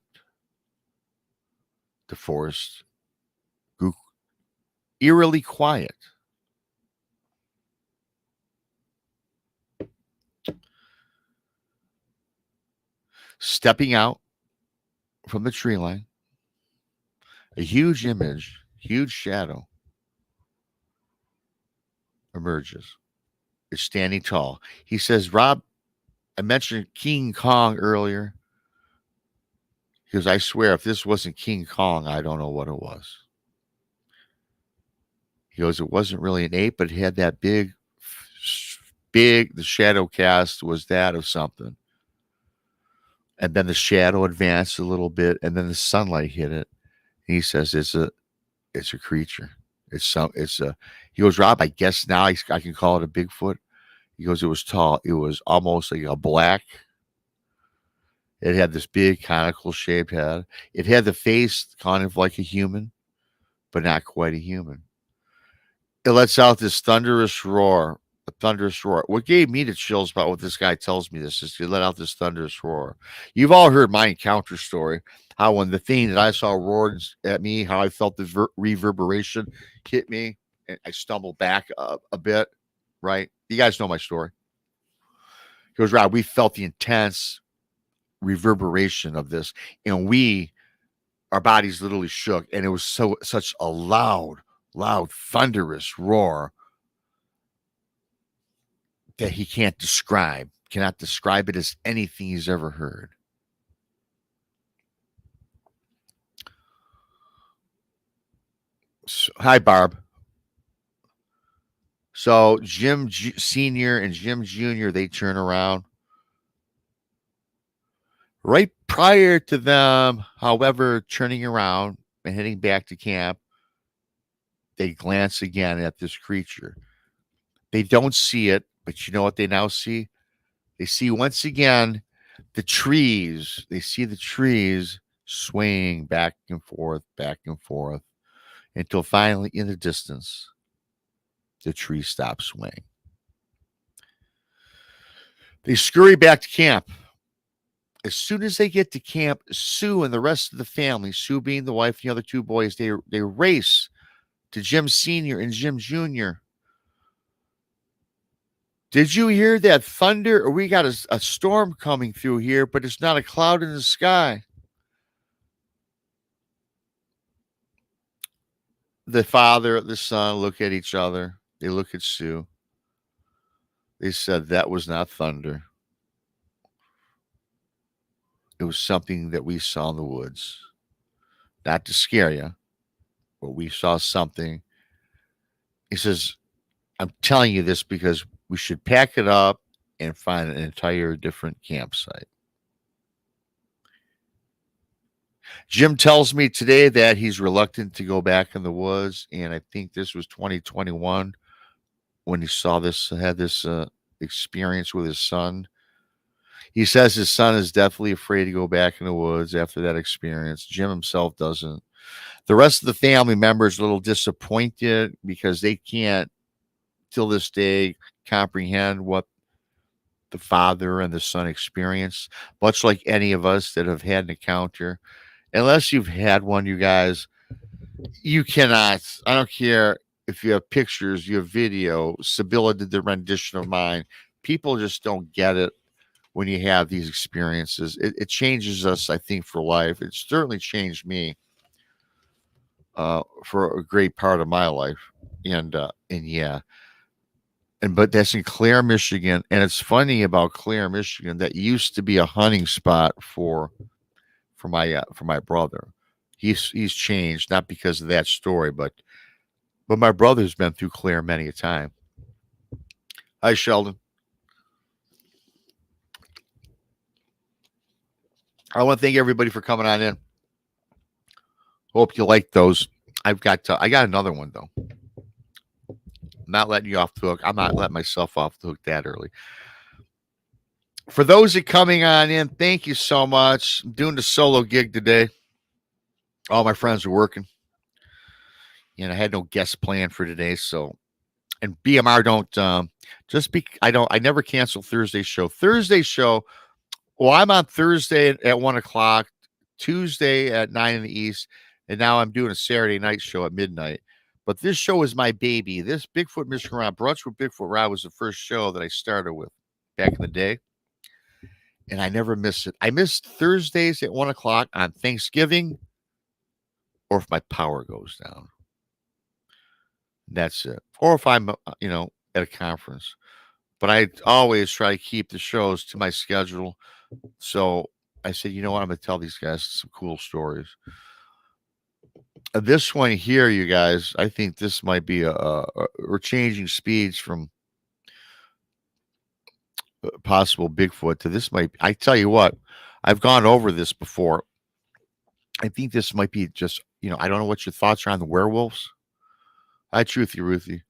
The forest grew eerily quiet. Stepping out from the tree line, a huge image, huge shadow emerges. It's standing tall. He says, Rob, I mentioned King Kong earlier. He goes, I swear, if this wasn't King Kong, I don't know what it was. He goes, it wasn't really an ape, but it had that big, the shadow cast was that of something. And then the shadow advanced a little bit, and then the sunlight hit it. And he says, it's a creature. He goes, Rob, I guess now I can call it a Bigfoot. He goes, it was tall. It was almost like a black. It had this big conical shaped head. It had the face kind of like a human, but not quite a human. It lets out this thunderous roar, a thunderous roar. What gave me the chills about what this guy tells me this is to let out this thunderous roar. You've all heard my encounter story, how when the thing that I saw roared at me, how I felt the reverberation hit me, and I stumbled back a bit, right? You guys know my story. He goes, Rob, we felt the intense reverberation of this, and our bodies literally shook, and it was such a loud, thunderous roar that he cannot describe it as anything he's ever heard. So, hi, Barb. So Jim Sr. and Jim Jr., they turn around. Right prior to them, however, turning around and heading back to camp, they glance again at this creature. They don't see it, but you know what they now see? They see once again the trees. They see the trees swaying back and forth, until finally in the distance, the tree stops swaying. They scurry back to camp. As soon as they get to camp, Sue and the rest of the family, Sue being the wife and the other two boys, they race to Jim Sr. and Jim Jr. Did you hear that thunder? Or we got a storm coming through here, but it's not a cloud in the sky. The father and the son look at each other. They look at Sue. They said that was not thunder. It was something that we saw in the woods. Not to scare you, but we saw something. He says, I'm telling you this because we should pack it up and find an entire different campsite. Jim tells me today that he's reluctant to go back in the woods, and I think this was 2021 when he had this experience with his son. He says his son is definitely afraid to go back in the woods after that experience. Jim himself doesn't. The rest of the family members are a little disappointed because they can't, till this day, comprehend what the father and the son experience, much like any of us that have had an encounter. Unless you've had one, you guys, you cannot. I don't care if you have pictures, you have video. Sibylla did the rendition of mine. People just don't get it when you have these experiences. It changes us, I think, for life. It certainly changed me for a great part of my life. And yeah. But that's in Clare, Michigan. And it's funny about Clare, Michigan, that used to be a hunting spot for my brother. He's changed, not because of that story, but my brother's been through Clare many a time. Hi, Sheldon. I want to thank everybody for coming on in. Hope you like those. I got another one though. I'm not letting you off the hook. I'm not letting myself off the hook that early. For those that coming on in, thank you so much. I'm doing the solo gig today. All my friends are working. And I had no guest plan for today, so and BMR don't I never cancel Thursday show. Well, I'm on Thursday at 1:00, Tuesday at 9 in the East, and now I'm doing a Saturday night show at midnight. But this show is my baby. This Bigfoot Michigan Rob Brunch with Bigfoot Rob was the first show that I started with back in the day. And I never miss it. I missed Thursdays at 1:00 on Thanksgiving or if my power goes down. That's it. Or if I'm, at a conference. But I always try to keep the shows to my schedule. So I said, you know what? I'm going to tell these guys some cool stories. This one here, you guys, I think this might be we're changing speeds from possible Bigfoot to this might. I tell you what, I've gone over this before. I think this might be just, I don't know what your thoughts are on the werewolves. I truthy Ruthie.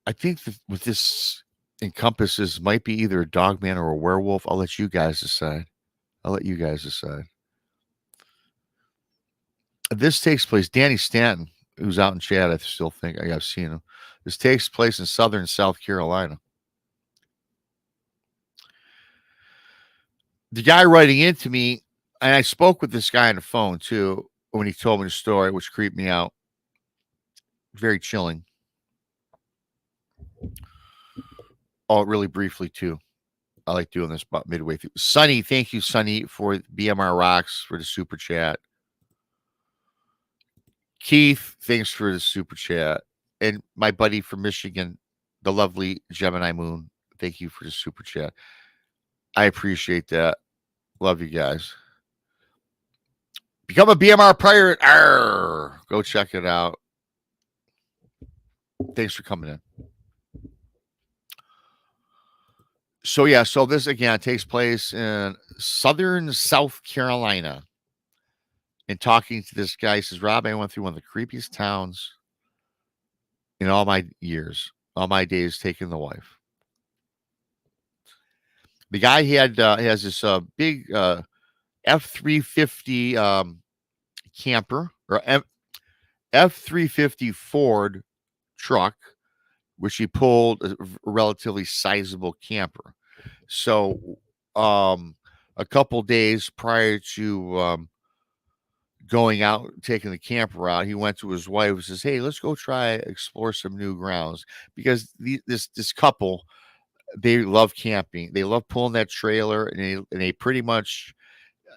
I think that what this encompasses might be either a dogman or a werewolf. I'll let you guys decide. This takes place. Danny Stanton, who's out in chat, I still think I've seen him. This takes place in southern South Carolina. The guy writing into me, and I spoke with this guy on the phone too when he told me the story, which creeped me out. Very chilling. Oh, really briefly too. I like doing this about midway through. Sonny, thank you, Sonny, for BMR Rocks for the super chat. Keith, thanks for the super chat. And my buddy from Michigan, the lovely Gemini Moon, thank you for the super chat. I appreciate that. Love you guys. Become a BMR pirate. Arr! Go check it out. Thanks for coming in. So this again takes place in southern South Carolina. And talking to this guy, he says, Rob, I went through one of the creepiest towns in all my years, all my days taking the wife. The guy has this big F-350 camper or F-350 Ford truck, which he pulled a relatively sizable camper. So a couple days prior to going out, taking the camper out, he went to his wife and says, hey, let's go explore some new grounds. Because this couple, they love camping. They love pulling that trailer, and they pretty much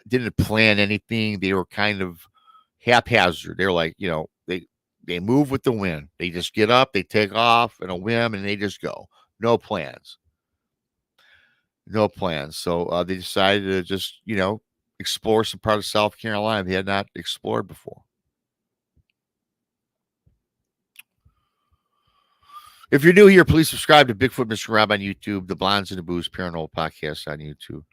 didn't plan anything. They were kind of haphazard. They're like, they move with the wind. They just get up, they take off in a whim, and they just go. No plans. So they decided to just, explore some part of South Carolina they had not explored before. If you're new here, please subscribe to Bigfoot Mr. Rob on YouTube, the Blondes and the Booze Paranormal Podcast on YouTube,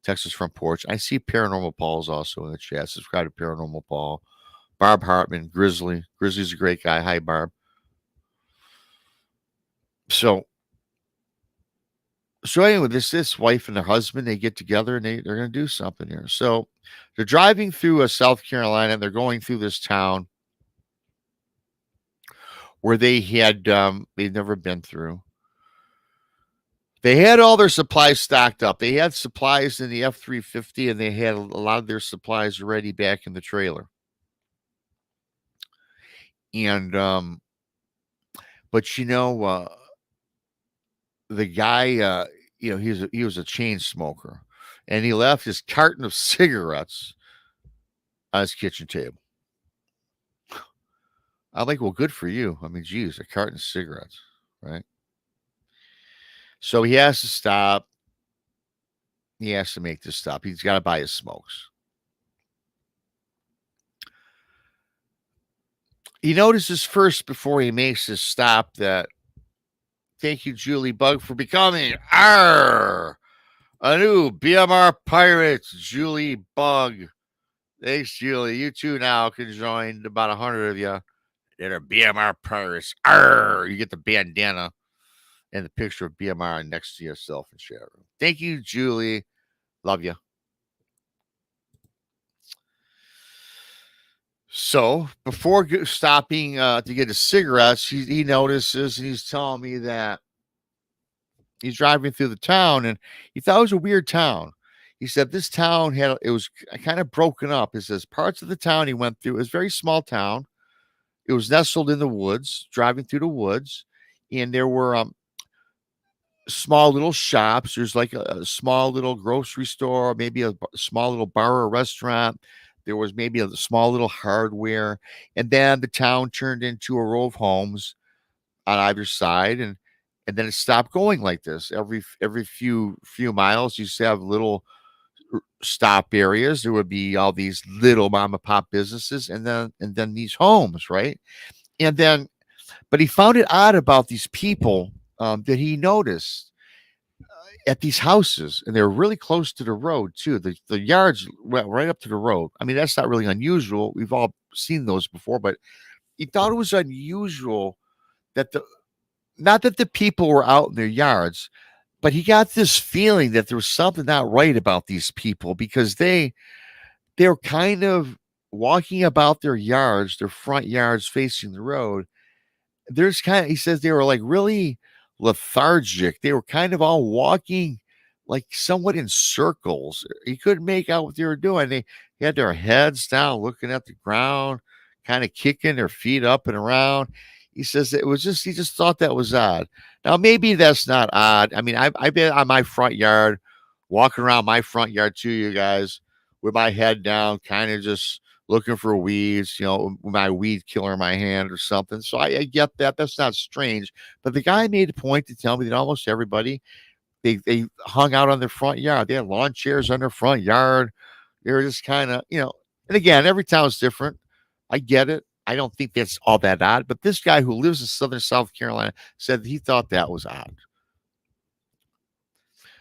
Texas Front Porch. I see Paranormal Paul's also in the chat. Subscribe to Paranormal Paul. Barb Hartman, Grizzly. Grizzly's a great guy. Hi, Barb. So So anyway, this wife and their husband, they get together and they're going to do something here. So they're driving through South Carolina and they're going through this town where they'd never been through. They had all their supplies stocked up. They had supplies in the F-350 and they had a lot of their supplies already back in the trailer. And but the guy he was a chain smoker and he left his carton of cigarettes on his kitchen table. I'm like, well, good for you. I mean, geez, a carton of cigarettes, right? So he has to stop. He has to make this stop. He's got to buy his smokes. He notices first before he makes his stop that, thank you, Julie Bug, for becoming a new BMR Pirates, Julie Bug. Thanks, Julie. You too now can join about 100 of you that are BMR Pirates. You get the bandana and the picture of BMR next to yourself in chat room. Thank you, Julie. Love you. So before stopping to get his cigarettes, he notices and he's telling me that he's driving through the town and he thought it was a weird town. He said this town it was kind of broken up. He says parts of the town he went through, it was a very small town. It was nestled in the woods, driving through the woods, and there were small little shops. There's like a small little grocery store, maybe a small little bar or restaurant. There was maybe a small little hardware, and then the town turned into a row of homes on either side, and then it stopped going like this. Every few miles, you used to have little stop areas. There would be all these little mom and pop businesses, and then these homes, right? And then, but he found it odd about these people that he noticed at these houses, and they're really close to the road too. The yards went right up to the road. I mean, that's not really unusual. We've all seen those before, but he thought it was unusual that not that the people were out in their yards, but he got this feeling that there was something not right about these people because they're kind of walking about their yards, their front yards facing the road. He says they were like really lethargic. They were kind of all walking like somewhat in circles. He couldn't make out what they were doing. They had their heads down, looking at the ground, kind of kicking their feet up and around. He says he just thought that was odd. Now, maybe that's not odd. I mean, I've been on my front yard, walking around my front yard too, you guys, with my head down, kind of just looking for weeds, with my weed killer in my hand or something. So I get that. That's not strange. But the guy made a point to tell me that almost everybody, they hung out on their front yard. They had lawn chairs on their front yard. They were just kind of, and again, every town's different. I get it. I don't think that's all that odd. But this guy who lives in southern South Carolina said he thought that was odd.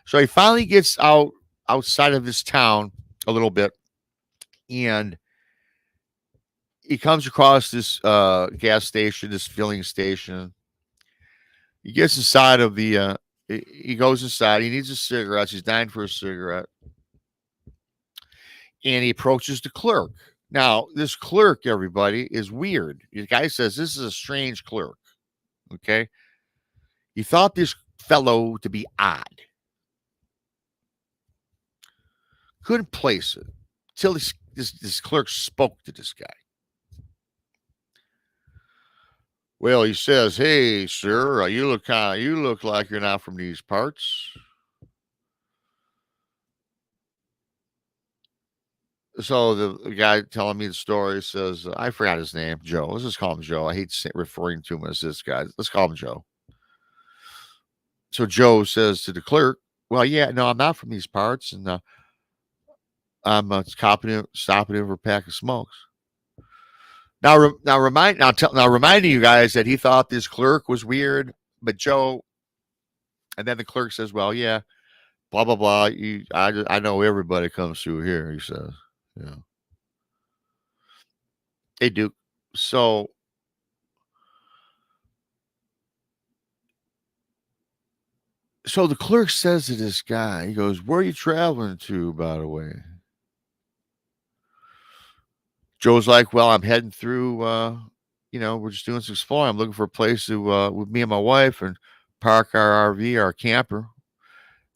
So he finally gets outside of this town a little bit, and he comes across this gas station, this filling station. He gets inside of he goes inside. He needs a cigarette. He's dying for a cigarette. And he approaches the clerk. Now, this clerk, everybody, is weird. The guy says, this is a strange clerk. Okay. He thought this fellow to be odd. Couldn't place it until this clerk spoke to this guy. Well, he says, "Hey, sir, you look like you're not from these parts." So the guy telling me the story says, I forgot his name, Joe. Let's just call him Joe. I hate referring to him as this guy. Let's call him Joe. So Joe says to the clerk, "Well, yeah, no, I'm not from these parts, and I'm stopping him for a pack of smokes." Now, reminding you guys that he thought this clerk was weird, but Joe, and then the clerk says, "Well, yeah, blah blah blah. I know everybody comes through here." He says, "Yeah, they do." So So the clerk says to this guy, he goes, "Where are you traveling to, by the way?" Joe's like, "Well, I'm heading through, we're just doing some exploring. I'm looking for a place to, with me and my wife and park our RV, our camper.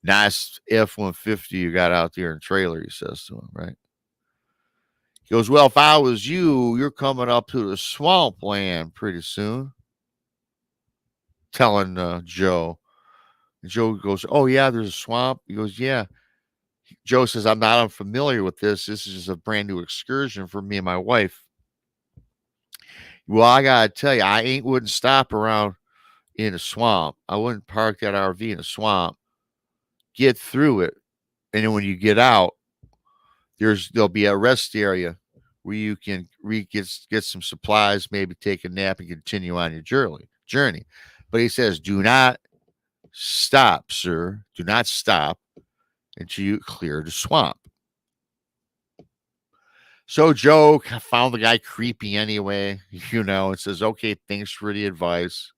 Nice F-150 you got out there in trailer," he says to him, right? He goes, "Well, if I was you, you're coming up to the swampland pretty soon," telling Joe. And Joe goes, "Oh, yeah, there's a swamp." He goes, "Yeah." Joe says, "I'm not unfamiliar with this. This is just a brand new excursion for me and my wife." "Well, I got to tell you, wouldn't stop around in a swamp. I wouldn't park that RV in a swamp. Get through it. And then when you get out, there'll be a rest area where you can get some supplies, maybe take a nap and continue on your journey." But he says, "Do not stop, sir. Do not stop until you clear the swamp." So Joe found the guy creepy anyway, and says, "Okay, thanks for the advice.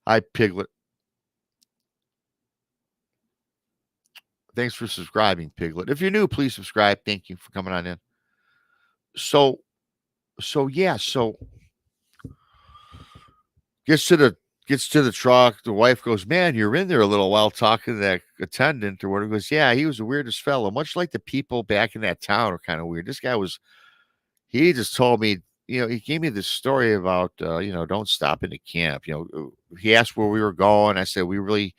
Hi, Piglet. Thanks for subscribing, Piglet. If you're new, please subscribe. Thank you for coming on in." So, so gets to the truck. The wife goes, "Man, you're in there a little while talking to that attendant or whatever." He goes, "Yeah, he was the weirdest fellow. Much like the people back in that town are kind of weird. This guy was. He just told me, he gave me this story about, don't stop in the camp. He asked where we were going. I said, we really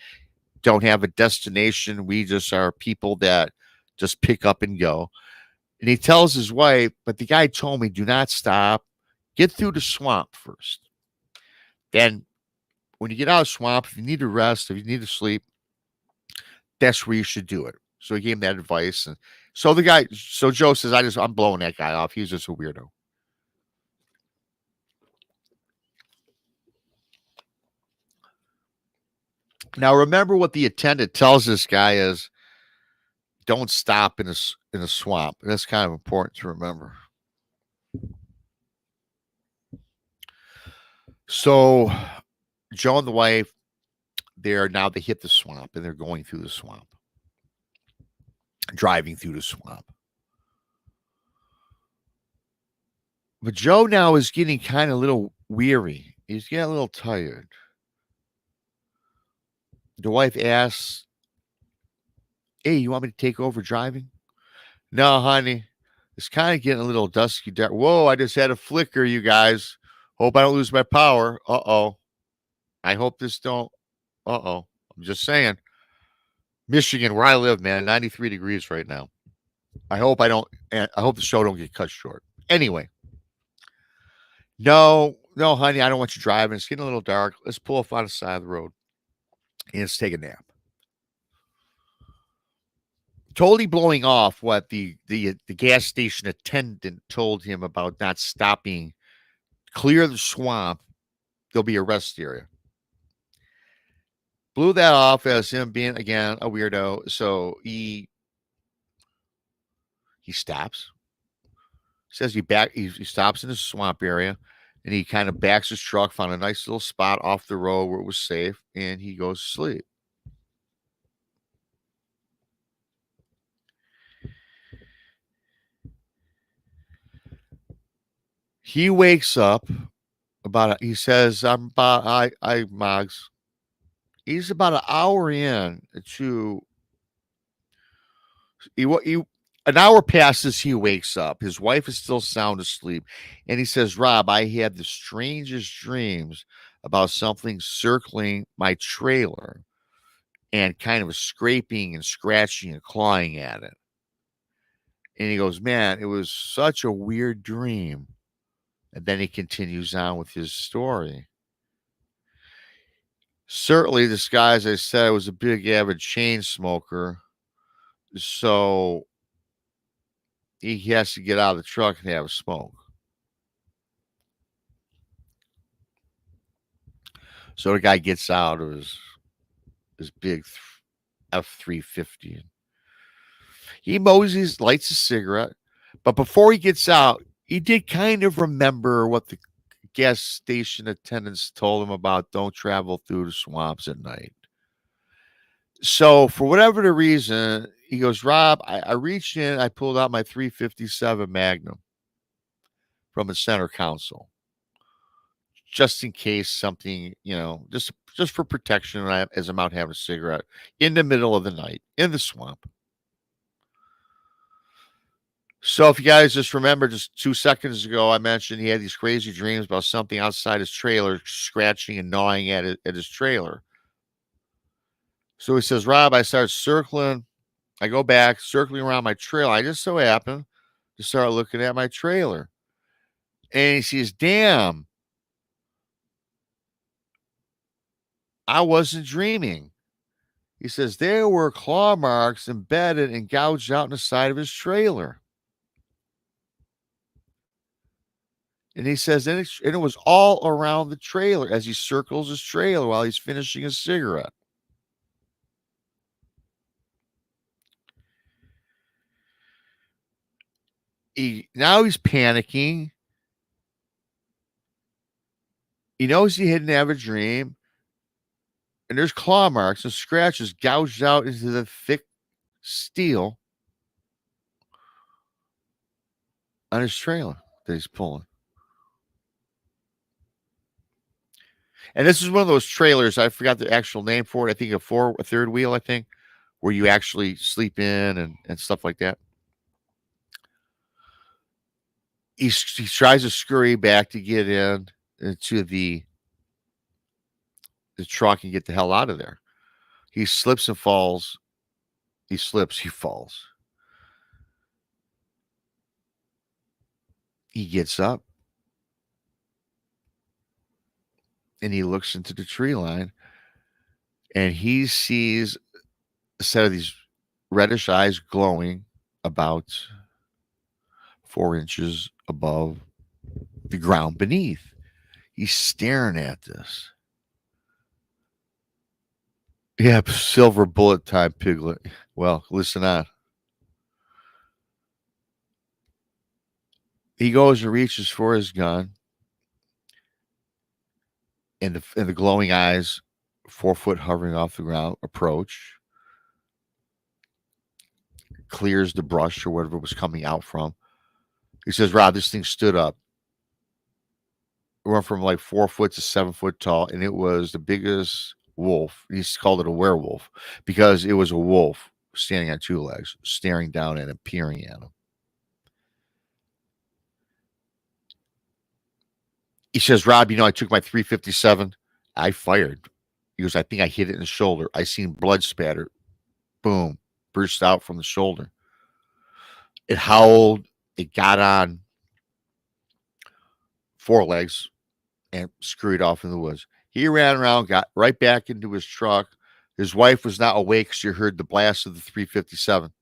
don't have a destination. We just are people that just pick up and go." And he tells his wife, "But the guy told me, do not stop. Get through the swamp first. Then when you get out of the swamp, if you need to rest, if you need to sleep, that's where you should do it." So he gave him that advice. And so Joe says, I'm blowing that guy off. He's just a weirdo. Now, remember what the attendant tells this guy is, don't stop in a swamp. That's kind of important to remember. So Joe and the wife, they hit the swamp and they're going through the swamp, driving through the swamp. But Joe now is getting kind of a little weary. He's getting a little tired. The wife asks, "Hey, you want me to take over driving?" "No, honey. It's kind of getting a little dusky dark." "Whoa, I just had a flicker, you guys. Hope I don't lose my power." "Uh-oh. I hope this don't. Uh-oh. I'm just saying. Michigan, where I live, man, 93 degrees right now. I hope the show don't get cut short." Anyway. "No, honey, I don't want you driving. It's getting a little dark. Let's pull off on the side of the road and let's take a nap." Totally blowing off what the gas station attendant told him about not stopping. Clear the swamp. There'll be a rest area. Blew that off as him being, again, a weirdo. So he stops. Says he stops in the swamp area and he kind of backs his truck, found a nice little spot off the road where it was safe, and he goes to sleep. He wakes up he says, Moggs. He's about an hour in to, an hour passes, he wakes up. His wife is still sound asleep. And he says, "Rob, I had the strangest dreams about something circling my trailer and kind of scraping and scratching and clawing at it." And he goes, "Man, it was such a weird dream." And then he continues on with his story. Certainly, this guy, as I said, was a big avid chain smoker. So he has to get out of the truck and have a smoke. So the guy gets out of his big F-350. He moseys, lights a cigarette. But before he gets out, he did kind of remember what the gas station attendants told him about don't travel through the swamps at night. So for whatever the reason, he goes, Rob, I reached in, I pulled out my 357 Magnum from the center console, just in case something, just for protection as I'm out having a cigarette in the middle of the night in the swamp. So if you guys just remember, just 2 seconds ago, I mentioned he had these crazy dreams about something outside his trailer scratching and gnawing at his trailer. So he says, Rob, I start circling. I go back, circling around my trailer. I just so happen to start looking at my trailer. And he says, damn, I wasn't dreaming. He says, there were claw marks embedded and gouged out in the side of his trailer. And he says, and it was all around the trailer as he circles his trailer while he's finishing his cigarette. Now he's panicking. He knows he didn't have a dream. And there's claw marks and scratches gouged out into the thick steel on his trailer that he's pulling. And this is one of those trailers, I forgot the actual name for it. I think a third wheel, I think, where you actually sleep in and stuff like that. He tries to scurry back to get into the truck and get the hell out of there. He slips and falls. He slips, he falls. He gets up and he looks into the tree line and he sees a set of these reddish eyes glowing about 4 inches above the ground beneath. He's staring at this. Yeah, silver bullet time, Piglet. Well, listen on. He goes and reaches for his gun, and the glowing eyes, 4 foot hovering off the ground, approach, clears the brush or whatever it was coming out from. He says, Rob, this thing stood up. It went from like 4 foot to 7 foot tall, and it was the biggest wolf. He's called it a werewolf because it was a wolf standing on 2 legs, staring down at him, peering at him. He says, Rob, I took my 357. I fired. He goes, I think I hit it in the shoulder. I seen blood spatter. Boom. Burst out from the shoulder. It howled. It got on 4 legs and scurried off in the woods. He ran around, got right back into his truck. His wife was not awake. She heard the blast of the 357.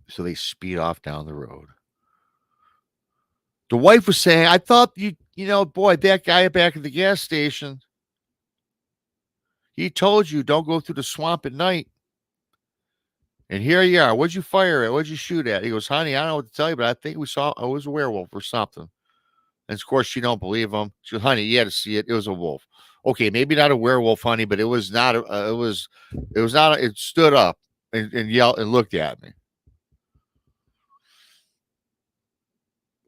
So they speed off down the road. The wife was saying, I thought boy, that guy back at the gas station, he told you don't go through the swamp at night. And here you are. What'd you fire at? What'd you shoot at? He goes, honey, I don't know what to tell you, but I think we saw it was a werewolf or something. And of course, she don't believe him. She goes, honey, you had to see it. It was a wolf. Okay, maybe not a werewolf, honey, but it was not. It stood up and yelled and looked at me.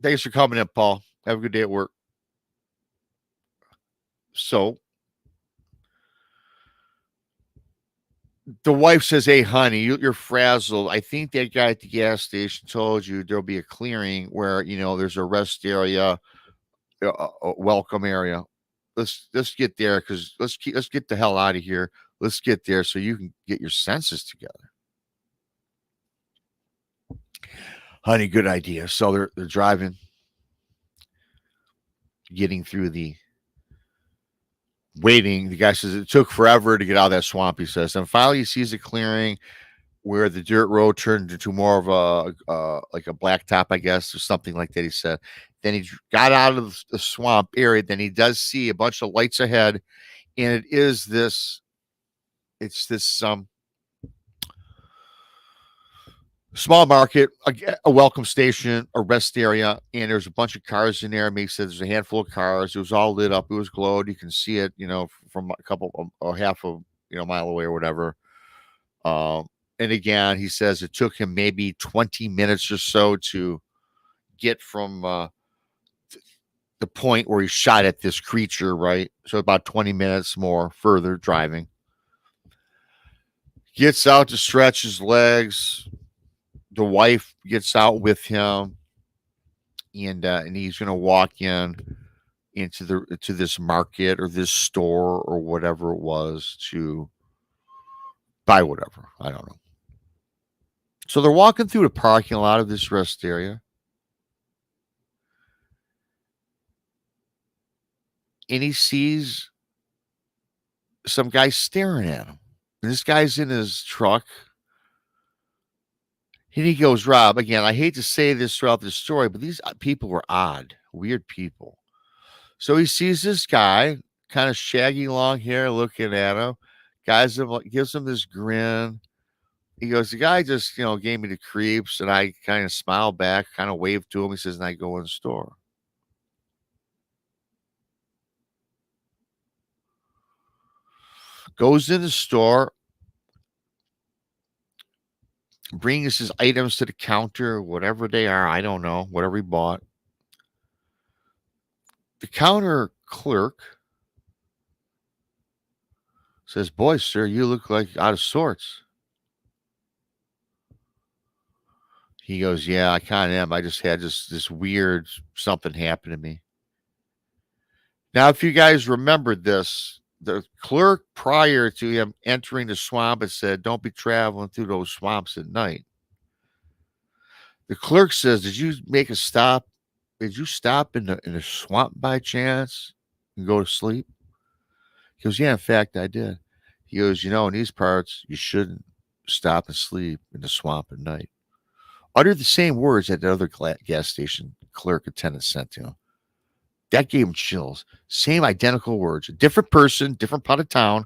Thanks for coming in, Paul. Have a good day at work. So the wife says, hey, honey, you're frazzled. I think that guy at the gas station told you there'll be a clearing where, there's a rest area, a welcome area. Let's get there because let's get the hell out of here. Let's get there so you can get your senses together. Honey, good idea. So they're driving, getting through the waiting. The guy says it took forever to get out of that swamp, he says. And finally he sees a clearing where the dirt road turned into more of like a blacktop, I guess, or something like that, he said. Then he got out of the swamp area. Then he does see a bunch of lights ahead. And it's this Small market, a welcome station, a rest area, and there's a bunch of cars in there. Makes sense. There's a handful of cars. It was all lit up. It was glowed. You can see it, from a couple or half a mile away or whatever. And again, he says it took him maybe 20 minutes or so to get from the point where he shot at this creature, right? So about 20 minutes more further driving. Gets out to stretch his legs. The wife gets out with him, and he's going to walk into this market or this store or whatever it was to buy whatever. I don't know. So they're walking through the parking lot of this rest area. And he sees some guy staring at him. And this guy's in his truck. And he goes, Rob, again, I hate to say this throughout the story, but these people were odd, weird people. So he sees this guy, kind of shaggy long hair, looking at him. Gives him this grin. He goes, the guy just, gave me the creeps, and I kind of smiled back, kind of waved to him. He says, and I go in the store. Goes in the store, brings his items to the counter, whatever they are, I don't know, whatever he bought. The counter clerk says, boy, sir, you look like out of sorts. He goes, yeah, I kind of am. I just had this weird something happen to me. Now, if you guys remembered this, the clerk prior to him entering the swamp had said, don't be traveling through those swamps at night. The clerk says, did you make a stop? Did you stop in the swamp by chance and go to sleep? He goes, yeah, in fact, I did. He goes, in these parts, you shouldn't stop and sleep in the swamp at night. Uttered the same words that the other gas station clerk attendant sent to him. That gave him chills. Same identical words. A different person, different part of town,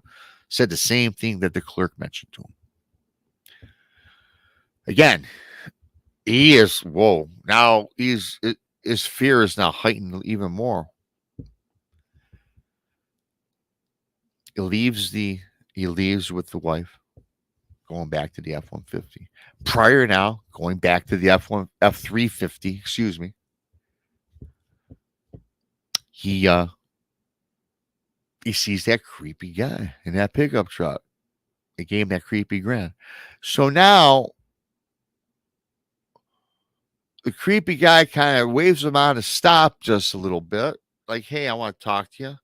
said the same thing that the clerk mentioned to him. Again, he is, whoa. Now his fear is now heightened even more. He leaves with the wife, going back to the F-150. Prior now, going back to the F-350, excuse me. He sees that creepy guy in that pickup truck. It gave him that creepy grin. So now the creepy guy kind of waves him on to stop just a little bit. Like, hey, I want to talk to you.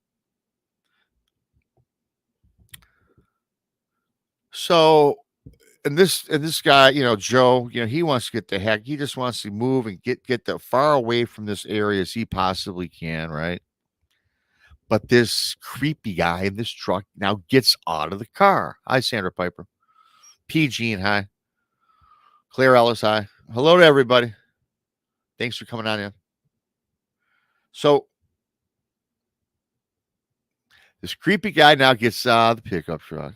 So, and this guy, Joe, he wants to get the heck. He just wants to move and get the far away from this area as he possibly can, right? But this creepy guy in this truck now gets out of the car. Hi, Sandra Piper. PG and hi. Clare Ellis, hi. Hello to everybody. Thanks for coming on in. So, this creepy guy now gets out of the pickup truck.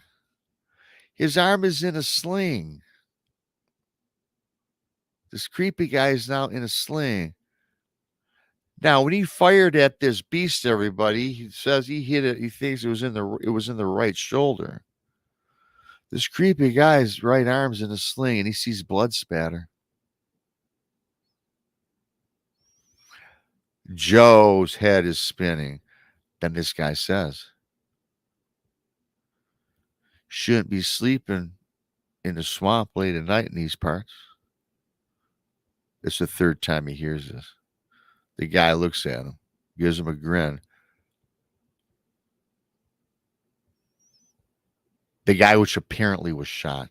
His arm is in a sling. This creepy guy is now in a sling. Now, when he fired at this beast, everybody, he says he hit it. He thinks it was in the right shoulder. This creepy guy's right arm's in a sling, and he sees blood spatter. Joe's head is spinning. Then this guy says, shouldn't be sleeping in the swamp late at night in these parts. It's the third time he hears this. The guy looks at him, gives him a grin. The guy, which apparently was shot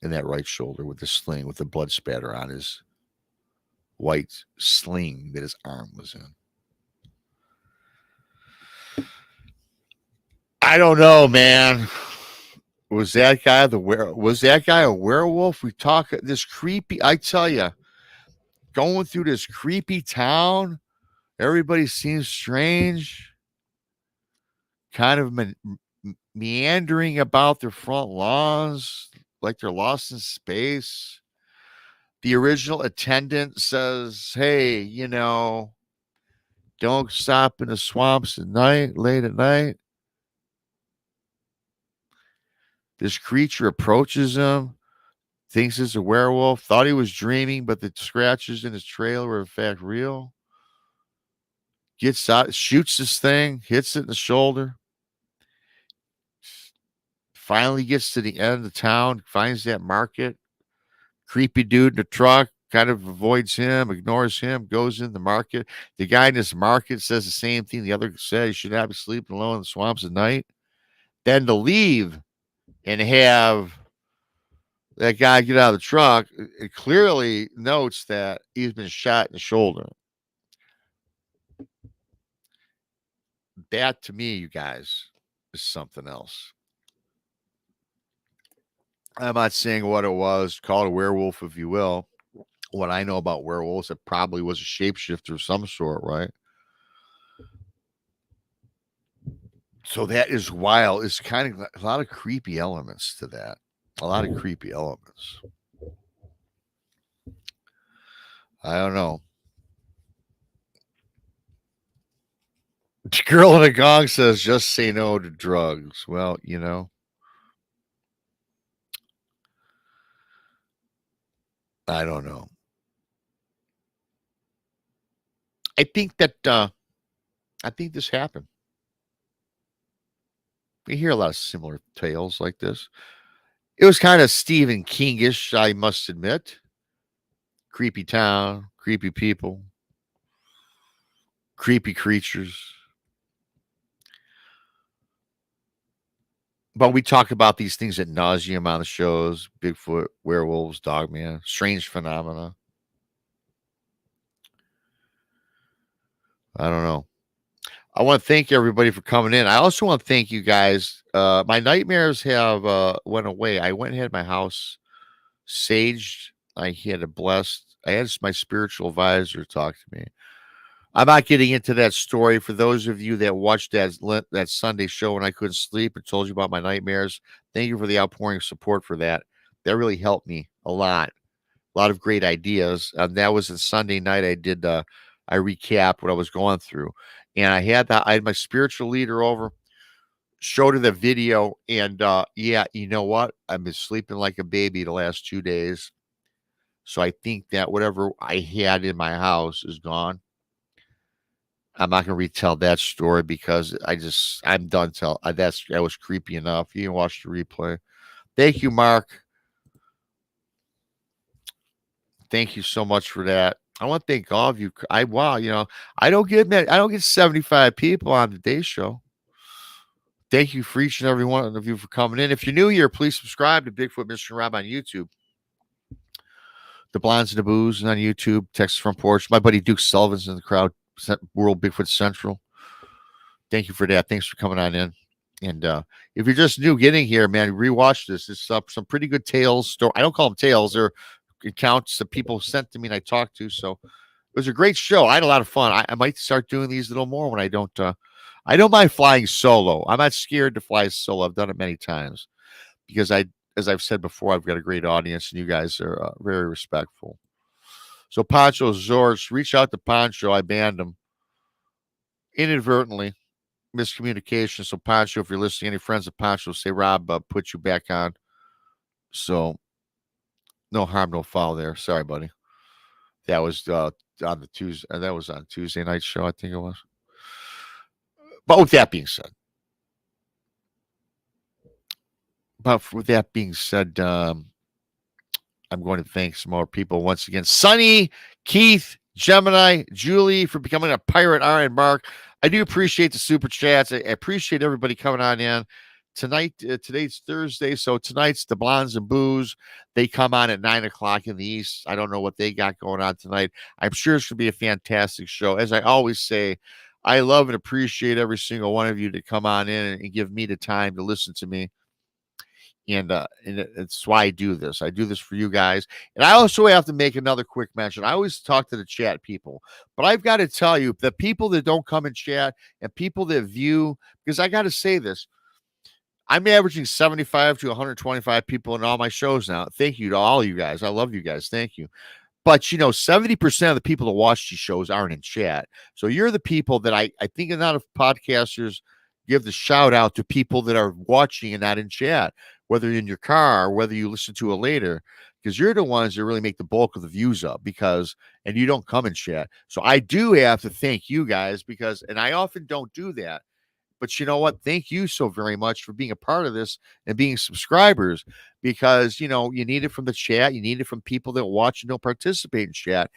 in that right shoulder with the sling, with the blood spatter on his white sling that his arm was in. I don't know, man. Was that guy a werewolf? We talk this creepy. I tell you, going through this creepy town, everybody seems strange, kind of meandering about their front lawns like they're lost in space. The original attendant says, hey, don't stop in the swamps at night, late at night. This creature approaches him, thinks it's a werewolf, thought he was dreaming, but the scratches in his trail were in fact real. Gets out, shoots this thing, hits it in the shoulder. Finally gets to the end of the town, finds that market. Creepy dude in the truck kind of avoids him, ignores him, goes in the market. The guy in this market says the same thing the other said. He should not be sleeping alone in the swamps at night. Then to leave and have that guy get out of the truck, it clearly notes that he's been shot in the shoulder. That to me, you guys, is something else. I'm not saying what it was. Call it a werewolf if you will. What I know about werewolves, it probably was a shapeshifter of some sort, right? So that is wild. It's kind of a lot of creepy elements to that. A lot of creepy elements. I don't know. The girl in a gong says, just say no to drugs. Well, I don't know. I think this happened. We hear a lot of similar tales like this. It was kind of Stephen Kingish, I must admit. Creepy town, creepy people, creepy creatures. But we talk about these things ad nauseum on the shows: Bigfoot, werewolves, Dogman, strange phenomena. I don't know. I want to thank everybody for coming in. I also want to thank you guys. My nightmares have went away. I went and had my house saged. I had I had my spiritual advisor talk to me. I'm not getting into that story. For those of you that watched that Sunday show when I couldn't sleep and told you about my nightmares, thank you for the outpouring of support for that. That really helped me a lot. A lot of great ideas. That was a Sunday night. I recapped what I was going through, and I had my spiritual leader over, showed her the video, and yeah, you know what? I've been sleeping like a baby the last 2 days. So I think that whatever I had in my house is gone. I'm not going to retell that story because I'm done. That was creepy enough. You can watch the replay. Thank you, Mark. Thank you so much for that. I want to thank all of you. I don't get 75 people on the day show. Thank you for each and every one of you for coming in. If you're new here, please subscribe to Bigfoot Mr. Rob on YouTube. The Blondes and the Booze on YouTube. Texas Front Porch. My buddy Duke Sullivan's in the crowd. World Bigfoot Central. Thank you for that. Thanks for coming on in. And if you're just new getting here, man, rewatch this. It's some pretty good tales. I don't call them tales. They're accounts that people sent to me and I talked to. So it was a great show. I had a lot of fun. I might start doing these a little more when I don't mind flying solo. I'm not scared to fly solo. I've done it many times because as I've said before, I've got a great audience and you guys are very respectful. So Pancho Zords, reach out to Pancho. I banned him inadvertently. Miscommunication. So Pancho, if you're listening, any friends of Pancho, say Rob put you back on. So no harm, no foul there. Sorry, buddy. That was on the Tuesday. That was on Tuesday night show, I think it was. But with that being said, I'm going to thank some more people once again. Sonny, Keith, Gemini, Julie for becoming a pirate. Iron Mark. I do appreciate the super chats. I appreciate everybody coming on in tonight. Today's Thursday, so tonight's the Blondes and Booze. They come on at 9:00 in the East. I don't know what they got going on tonight. I'm sure it's going to be a fantastic show. As I always say, I love and appreciate every single one of you to come on in and give me the time to listen to me. And it's why I do this. I do this for you guys. And I also have to make another quick mention. I always talk to the chat people, but I've got to tell you, the people that don't come and chat and people that view, because I got to say this, I'm averaging 75 to 125 people in all my shows now. Thank you to all you guys. I love you guys. Thank you. But 70% of the people that watch these shows aren't in chat. So you're the people that I think a lot of podcasters give the shout out to people that are watching and not in chat, whether in your car or whether you listen to it later, because you're the ones that really make the bulk of the views up and you don't come in chat. So I do have to thank you guys and I often don't do that. But you know what? Thank you so very much for being a part of this and being subscribers because, you need it from the chat. You need it from people that watch and don't participate in chat.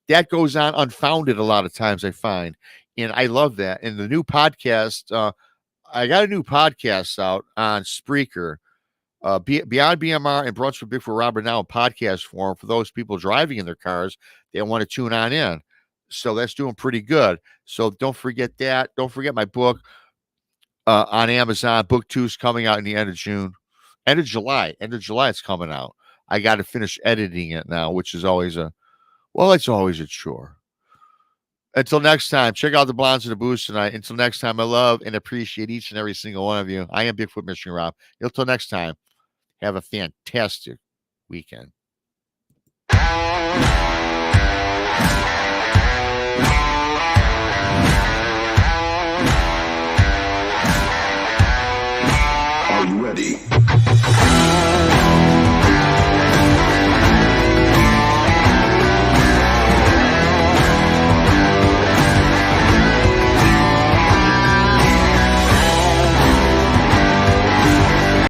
That goes on unfounded a lot of times, I find. And I love that. And the new podcast, I got a new podcast out on Spreaker. Beyond BMR and Brunch with Bigfoot Robert now in podcast form for those people driving in their cars. They want to tune on in. So that's doing pretty good. So don't forget that. Don't forget my book. On Amazon. Book 2 is coming out in the end of June. End of July it's coming out. I got to finish editing it now, which is always it's always a chore. Until next time, check out the Blondes and the Booze tonight. Until next time, I love and appreciate each and every single one of you. I am Bigfoot Michigan Rob. Until next time, have a fantastic weekend.